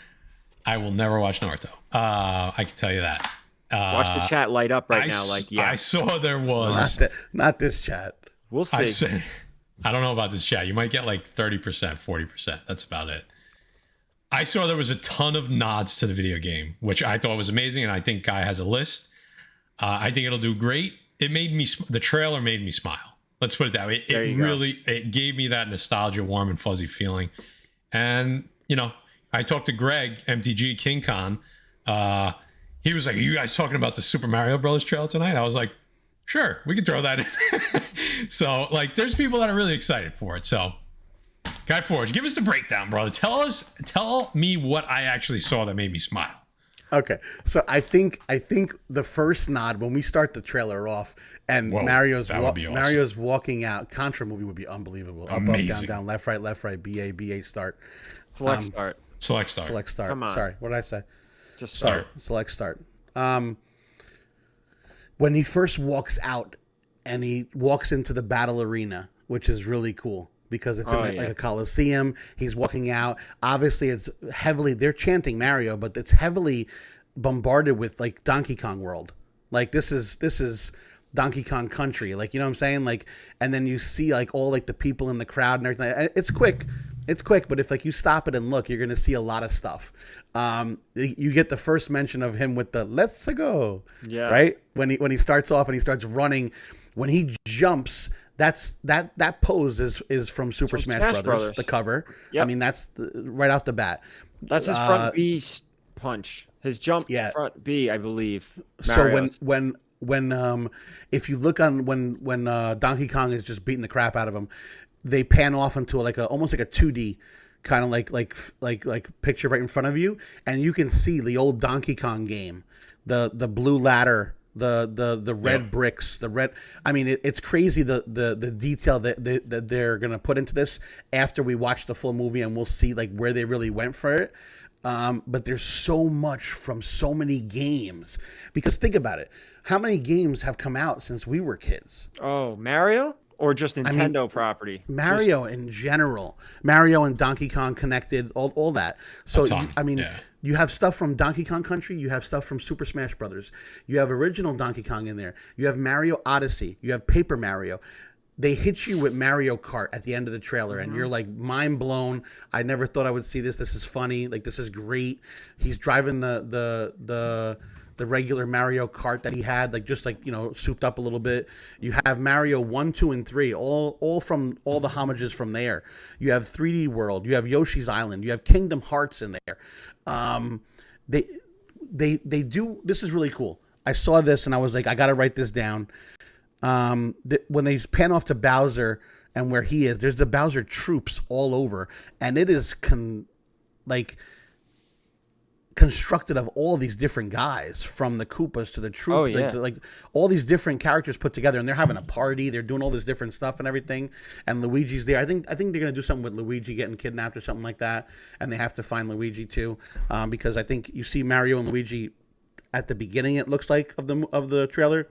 I will never watch Naruto. I can tell you that. Watch the chat light up right now. I saw there was. Not this chat. We'll see. I don't know about this chat. You might get like 30%, 40%. That's about it. I saw there was a ton of nods to the video game, which I thought was amazing, and I think Guy has a list. I think it'll do great. It made me. The trailer made me smile. Let's put it that way. It gave me that nostalgia, warm and fuzzy feeling. And I talked to Greg, MTG King Khan. He was like, "Are you guys talking about the Super Mario Brothers trailer tonight?" I was like, "Sure, we can throw that in." So, there's people that are really excited for it. So, Guy Forge, give us the breakdown, brother. Tell me what I actually saw that made me smile. Okay, so I think the first nod when we start the trailer off and Mario's walking out, Contra movie would be unbelievable. Amazing. Up, down, left, right, BA start. Select start. Select start. Select start. Come on. Sorry, what did I say? Just start. Select start. When he first walks out and he walks into the battle arena, which is really cool because it's like a coliseum. He's walking out. Obviously, it's heavily, they're chanting Mario, but it's heavily bombarded with like Donkey Kong World. Like this is Donkey Kong Country. Like, you know what I'm saying? Like, and then you see like all like the people in the crowd and everything. It's quick. It's quick, but if like you stop it and look, you're gonna see a lot of stuff. You get the first mention of him with the "Let's go," right? When he starts off and he starts running, when he jumps, that pose is from Super Smash Brothers, the cover. Yep. I mean, that's right off the bat. That's his front B punch. His jump front B, I believe. Mario's. So when if you look on when Donkey Kong is just beating the crap out of him, they pan off into almost like a 2D kind of like picture right in front of you, and you can see the old Donkey Kong game, the blue ladder, the red bricks, the red. I mean, it's crazy the detail that they're gonna put into this after we watch the full movie, and we'll see like where they really went for it. But there's so much from so many games, because think about it. How many games have come out since we were kids? Oh, Mario? Or just Nintendo property? Mario in general. Mario and Donkey Kong connected, all that. So, you have stuff from Donkey Kong Country. You have stuff from Super Smash Brothers. You have original Donkey Kong in there. You have Mario Odyssey. You have Paper Mario. They hit you with Mario Kart at the end of the trailer, and you're like mind blown. I never thought I would see this. This is funny. Like, this is great. He's driving the regular Mario Kart that he had, like just like, you know, souped up a little bit. You have Mario 1, 2, and 3, all from all the homages from there. You have 3D World. You have Yoshi's Island. You have Kingdom Hearts in there. They do. This is really cool. I saw this and I was like, I got to write this down. When they pan off to Bowser and where he is, there's the Bowser troops all over, and it is constructed of all these different guys, from the Koopas to the troops, like all these different characters put together, and they're having a party. They're doing all this different stuff and everything. And Luigi's there. I think they're gonna do something with Luigi getting kidnapped or something like that, and they have to find Luigi too, because I think you see Mario and Luigi at the beginning. It looks like of the trailer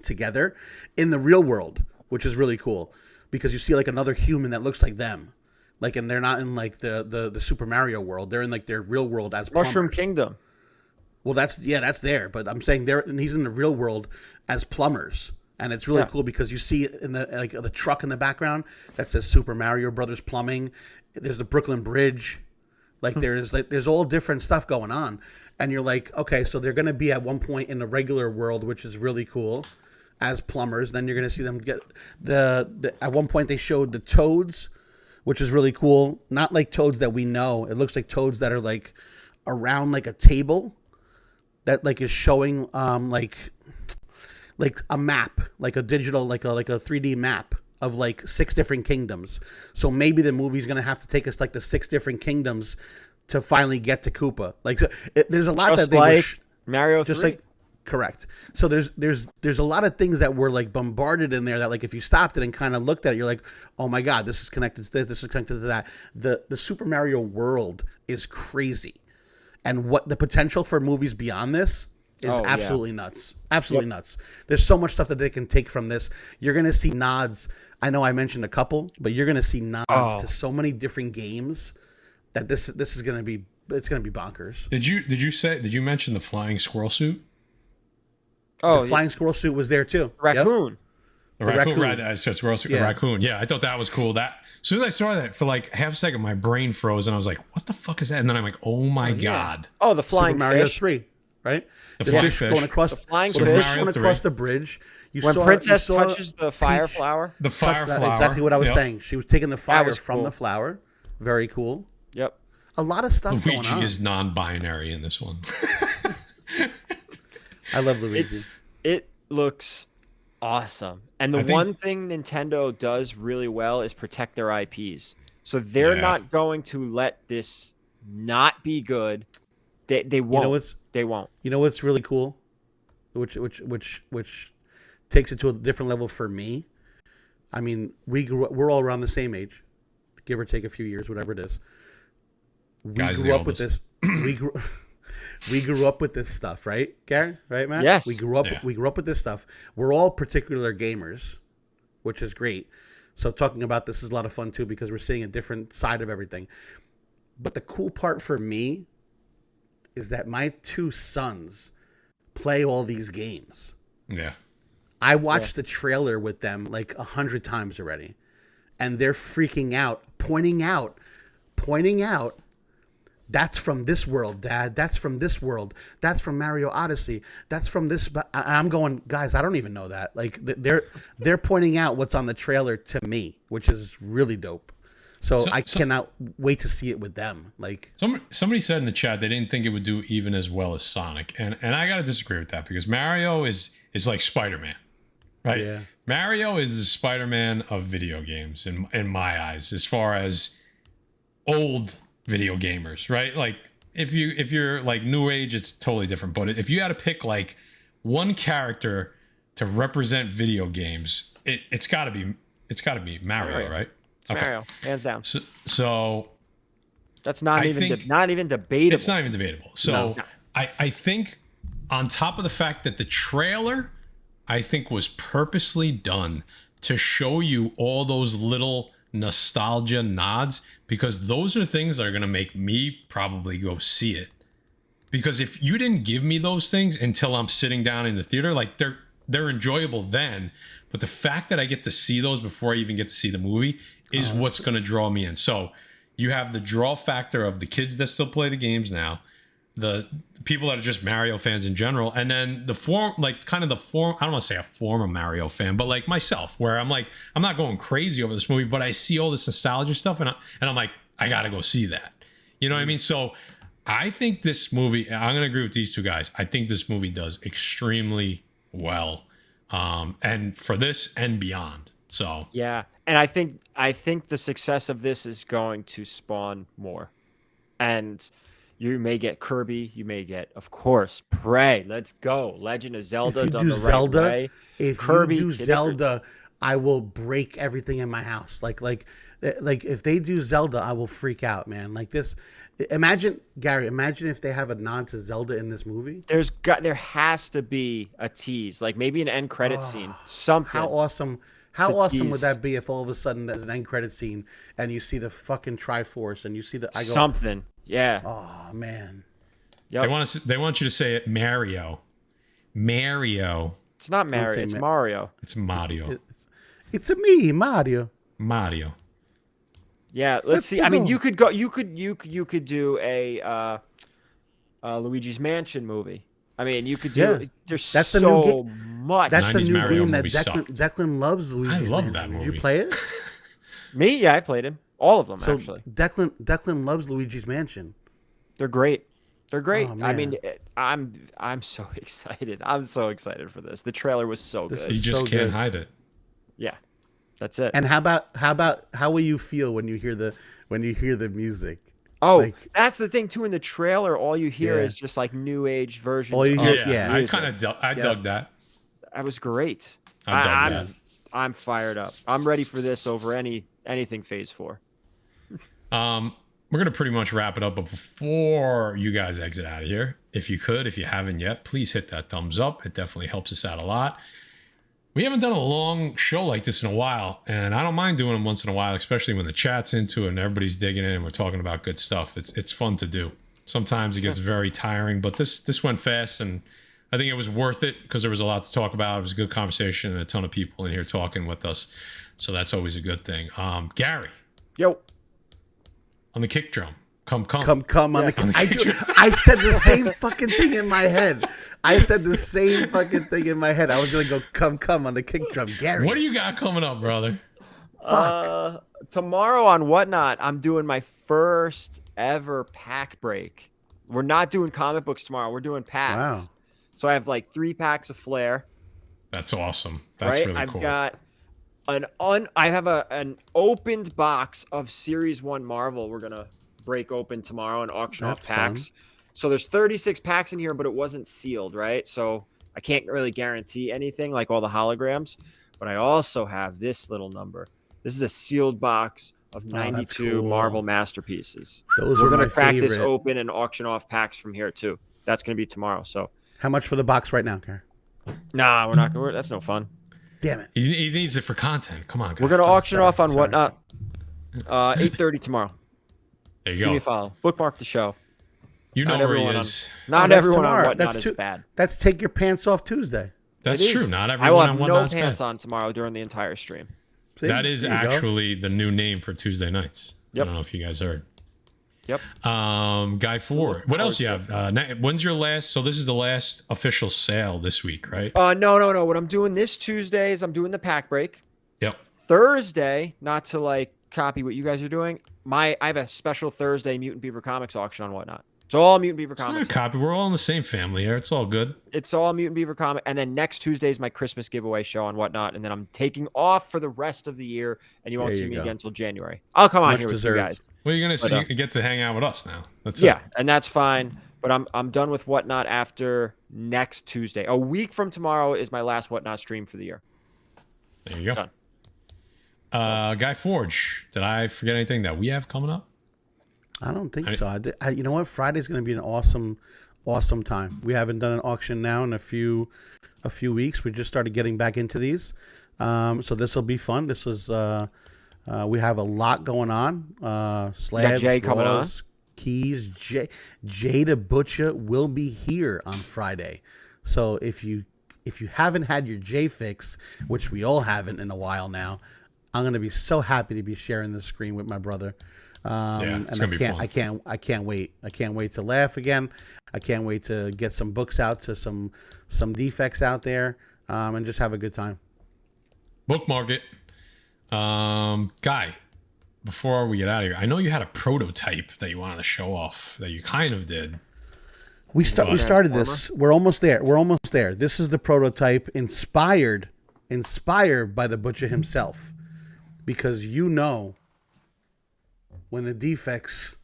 together in the real world, which is really cool, because you see like another human that looks like them. Like, and they're not in like the Super Mario world. They're in like their real world as plumbers. Mushroom Kingdom. Well, that's there, but I'm saying he's in the real world as plumbers, and it's really cool because you see in the truck in the background that says Super Mario Brothers Plumbing. There's the Brooklyn Bridge. There's all different stuff going on, and you're like, okay, so they're gonna be at one point in the regular world, which is really cool, as plumbers. Then you're gonna see them get at one point they showed the Toads, which is really cool. Not like Toads that we know. It looks like Toads that are like around like a table that like is showing like a map, like a digital, like a 3D map of like 6 different kingdoms. So maybe the movie's gonna have to take us like the 6 different kingdoms to finally get to Koopa. Like there's a lot just that they like Mario 3. Just like correct. So there's a lot of things that were like bombarded in there that like if you stopped it and kind of looked at it, you're like, oh my god, this is connected to this is connected to that. The Super Mario world is crazy, and what the potential for movies beyond this is absolutely nuts. Absolutely nuts. There's so much stuff that they can take from this. You're gonna see nods. I know I mentioned a couple, but you're gonna see nods to so many different games that this is gonna be bonkers. Did you mention the flying squirrel suit? Oh, the flying squirrel suit was there too. Raccoon. The raccoon, right? So it's the raccoon. Yeah, I thought that was cool. That as soon as I saw that, for like half a second, my brain froze, and I was like, "What the fuck is that?" And then I'm like, "Oh my god!" Oh, the flying Super Mario fish. 3, right? The flying fish going across the flying fish going across the bridge. When Princess touches the fire flower. The fire flower. Exactly what I was saying. She was taking the fire from the flower. Very cool. Yep. A lot of stuff going on. Luigi is non-binary in this one. I love Luigi. It looks awesome. And the one thing Nintendo does really well is protect their IPs. So they're not going to let this not be good. They won't. They won't. You know what's really cool? Which takes it to a different level for me. I mean, we're all around the same age, give or take a few years, whatever it is. We grew up with this. We grew up with this stuff, right, Gary? Right, Matt? Yes. We grew up with this stuff. We're all particular gamers, which is great. So talking about this is a lot of fun too, because we're seeing a different side of everything. But the cool part for me, is that my two sons play all these games. Yeah. I watched the trailer with them like 100 times already, and they're freaking out, pointing out, that's from this world, Dad. That's from this world. That's from Mario Odyssey. That's from this. I'm going, guys, I don't even know that. Like they're pointing out what's on the trailer to me, which is really dope. So I cannot wait to see it with them. Like somebody said in the chat they didn't think it would do even as well as Sonic, and I gotta disagree with that because Mario is like Spider-Man, right? Yeah. Mario is the Spider-Man of video games in my eyes, as far as old video gamers, right? Like if you're like new age, it's totally different. But if you had to pick like one character to represent video games, it's got to be Mario, right? It's Mario, hands down. So that's not even debatable. It's not even debatable. So No. I think on top of the fact that the trailer, I think, was purposely done to show you all those little nostalgia nods, because those are things that are going to make me probably go see it. Because if you didn't give me those things until I'm sitting down in the theater, like they're enjoyable then, but the fact that I get to see those before I even get to see the movie is what's going to draw me in. So you have the draw factor of the kids that still play the games now, the people that are just Mario fans in general, and then the form, like kind of the form, I don't want to say a former Mario fan, but like myself, where I'm like, I'm not going crazy over this movie, but I see all this nostalgia stuff and I'm like, I got to go see that. You know what I mean? So I think this movie, I'm going to agree with these two guys. I think this movie does extremely well. And for this and beyond. So yeah. And I think the success of this is going to spawn more. And you may get Kirby. You may get, of course, Prey. Let's go. Legend of Zelda done the right way. If Kirby, you do Zelda, I will break everything in my house. Like if they do Zelda, I will freak out, man. Like this. Imagine, Gary. Imagine if they have a nod to Zelda in this movie. There has to be a tease, like maybe an end credit scene. Something. How awesome! How awesome tease. would that be if all of a sudden there's an end credit scene and you see the fucking Triforce and you see the something. Yeah. Oh man. Yep. They want you to say it Mario. Mario. It's not Mario. It's Mario. It's Mario. It's a me, Mario. Mario. Yeah, let's see. I mean, you could go. You could do a Luigi's Mansion movie. I mean, you could do. Yeah. There's That's the so new much. That's the 90s new Mario game that movie sucked. Declan loves. Luigi's I love Mansion. that movie. Did you play it? Me? Yeah, I played him. All of them So actually. Declan loves Luigi's Mansion. They're great. They're great. Oh, I man. mean, I'm so excited. I'm so excited for this. The trailer was so This good. You just so can't good. hide it. Yeah, that's it. And how will you feel when you hear the music? Oh, like- that's the thing too. In the trailer, all you hear Yeah. is just like new age versions. All you of hear- Yeah, music. I kind of dug that. That was great. I dug that. I'm fired up. I'm ready for this over anything Phase 4. We're gonna pretty much wrap it up, but before you guys exit out of here, if you haven't yet, please hit that thumbs up. It definitely helps us out a lot. We haven't done a long show like this in a while, and I don't mind doing them once in a while, especially when the chat's into it and everybody's digging in and we're talking about good stuff. It's fun to do. Sometimes it gets very tiring, but this went fast, and I think it was worth it because there was a lot to talk about. It was a good conversation and a ton of people in here talking with us, so that's always a good thing. Gary, Yo, on the kick drum, come Come on the I said the same fucking thing in my head. I was gonna go come on the kick drum, Gary. What do you got coming up, brother? tomorrow on Whatnot, I'm doing my first ever pack break. We're not doing comic books tomorrow. We're doing packs. Wow. So I have like 3 packs of Flair. That's awesome. That's right? really I've cool. got I have an opened box of Series 1 Marvel we're going to break open tomorrow and auction off That's packs. fun. So there's 36 packs in here, but it wasn't sealed, right? So I can't really guarantee anything like all the holograms, but I also have this little number. This is a sealed box of 92 cool. Marvel masterpieces. Those We're are going my to crack this favorite. open and auction off packs from here too. That's going to be tomorrow. So How much for the box right now, Gary? nah, we're not going. That's no fun. Damn it. He needs it for content. Come on, guys. We're going to auction sorry, off on sorry. Whatnot. 8:30 tomorrow. There you Give me a go. follow. Bookmark the show. You know where he is. Not that's everyone tomorrow. on Whatnot That's is too- bad. That's take your pants off Tuesday. That's It true. is. Not I everyone will on have no Whatnot's pants bad. on tomorrow during the entire stream. See? That is There you go. actually the new name for Tuesday nights. Yep. I don't know if you guys heard. Yep. Guy Ford. What else you have? When's your last? So this is the last official sale this week, right? No. What I'm doing this Tuesday is I'm doing the pack break. Yep. Thursday, not to like copy what you guys are doing. I have a special Thursday Mutant Beaver Comics auction on Whatnot. It's all Mutant Beaver It's not a Comics. copy. We're all in the same family here. It's all good. It's all Mutant Beaver Comic. And then next Tuesday is my Christmas giveaway show on Whatnot. And then I'm taking off for the rest of the year. And you won't There see you me go. again until January. I'll come on Much here deserved. with you guys. Well, you're gonna see. But, You get to hang out with us now. That's Yeah, it. and that's fine. But I'm done with Whatnot after next Tuesday. A week from tomorrow is my last Whatnot stream for the year. There you go. Done. Guy Forge. Did I forget anything that we have coming up? I don't think so. You know what? Friday's going to be an awesome time. We haven't done an auction now in a few weeks. We just started getting back into these, so this will be fun. This is we have a lot going on. Slabs, Jay coming on? draws, keys. Jay the Butcher will be here on Friday. So if you haven't had your J fix, which we all haven't in a while now, I'm going to be so happy to be sharing the screen with my brother. It's and gonna be fun. I can't wait. I can't wait to laugh again. I can't wait to get some books out to some defects out there, and just have a good time. Bookmark it. Guy, before we get out of here, I know you had a prototype that you wanted to show off that you kind of did. We started this. We're almost there. This is the prototype inspired by the Butcher himself, because when the defects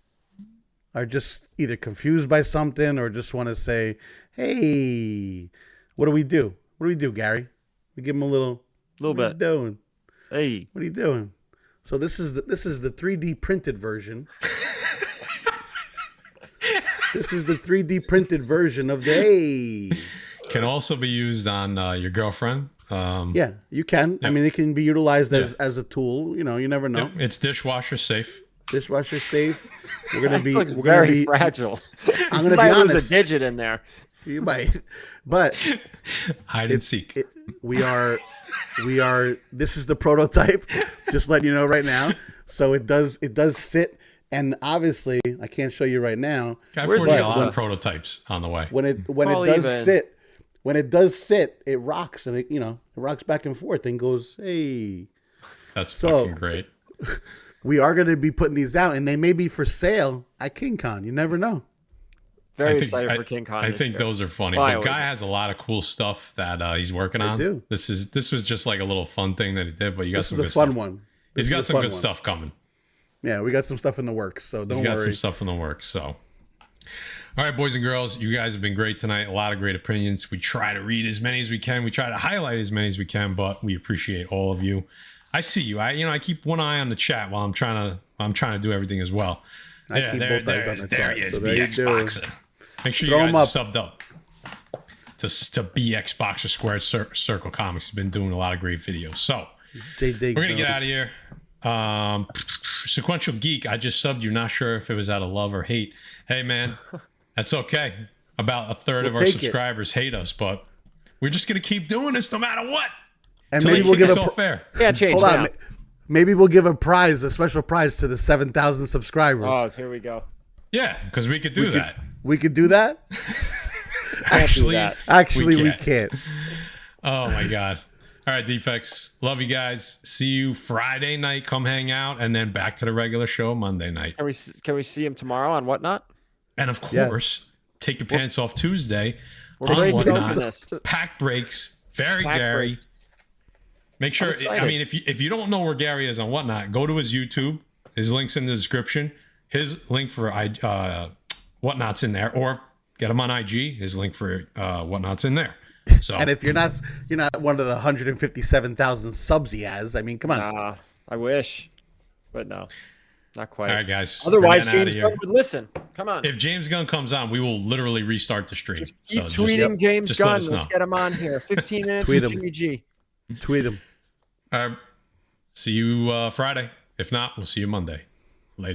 are just either confused by something or just want to say, hey, what do we do? What do we do, Gary? We give them a little bit. What are you doing? Hey. What are you doing? So this is the 3D printed version. This is the 3D printed version of the hey. Can also be used on your girlfriend. Yeah, you can. Yeah. I mean, it can be utilized as a tool. You know, you never know. It's dishwasher safe. Dishwasher safe. We're gonna be. Looks We're very gonna be fragile. I'm gonna You might be lose honest. a digit in there. You might, but Hide and seek. we are. This is the prototype. Just letting you know right now. So it does sit, and obviously I can't show you right now. Guy Where's Forge got a lot when- of prototypes on the way. When it Well, does even. sit, when it does sit, it rocks, and it rocks back and forth and goes, hey. That's So- fucking great. We are going to be putting these out, and they may be for sale at King Con. You never know. Very excited for King Con. I this think year. those are funny. Well, I But always Guy am. has a lot of cool stuff that he's working on. do. This was just like a little fun thing that he did, but you got This some is a good fun stuff. one. He's got some good stuff coming. Yeah, we got some stuff in the works, so He's don't got some worry. stuff in the works. So, all right, boys and girls, you guys have been great tonight. A lot of great opinions. We try to read as many as we can. We try to highlight as many as we can, but we appreciate all of you. I see you. I keep one eye on the chat while I'm trying to do everything as well. I keep both eyes on the there chat, he is, so there you BX do. Boxer. Make sure Throw you him guys are up. subbed up to BX Boxer Squared Circle Comics. Has been doing a lot of great videos. So Jay Diggs we're gonna get knows. out of here. Sequential Geek, I just subbed you. Not sure if it was out of love or hate. Hey man, that's okay. About a third of our take it. subscribers hate us, but we're just gonna keep doing this no matter what. And Till maybe they we'll kick give us a off air. Yeah, change hold on. now. Maybe we'll give a special prize to the 7,000 subscribers. Oh, here we go. Yeah, because we could do that. We could do that. Actually, that. Actually, we can't. Oh my god. All right, Defects. Love you guys. See you Friday night. Come hang out, and then back to the regular show Monday night. Can we see him tomorrow on Whatnot? And of Yes. course, take your pants off Tuesday. We're on breaking Whatnot. open this. Pack breaks. Very Pack Gary. breaks. Make sure. I'm excited. I mean, if you don't know where Gary is on Whatnot, go to his YouTube. His link's in the description. His link for Whatnot's in there, or get him on IG. His link for Whatnot's in there. So And if you're not one of the 157,000 subs he has, I mean, come on. I wish, but no, not quite. all right, guys. Otherwise, we're getting outta James here. Gunn would listen. Come on. If James Gunn comes on, we will literally restart the stream. Just keep So tweeting James just let Gunn. us Let's know. get him on here. 15 minutes Tweet with him. Jimmy G. Tweet him. See you Friday. If not, we'll see you Monday.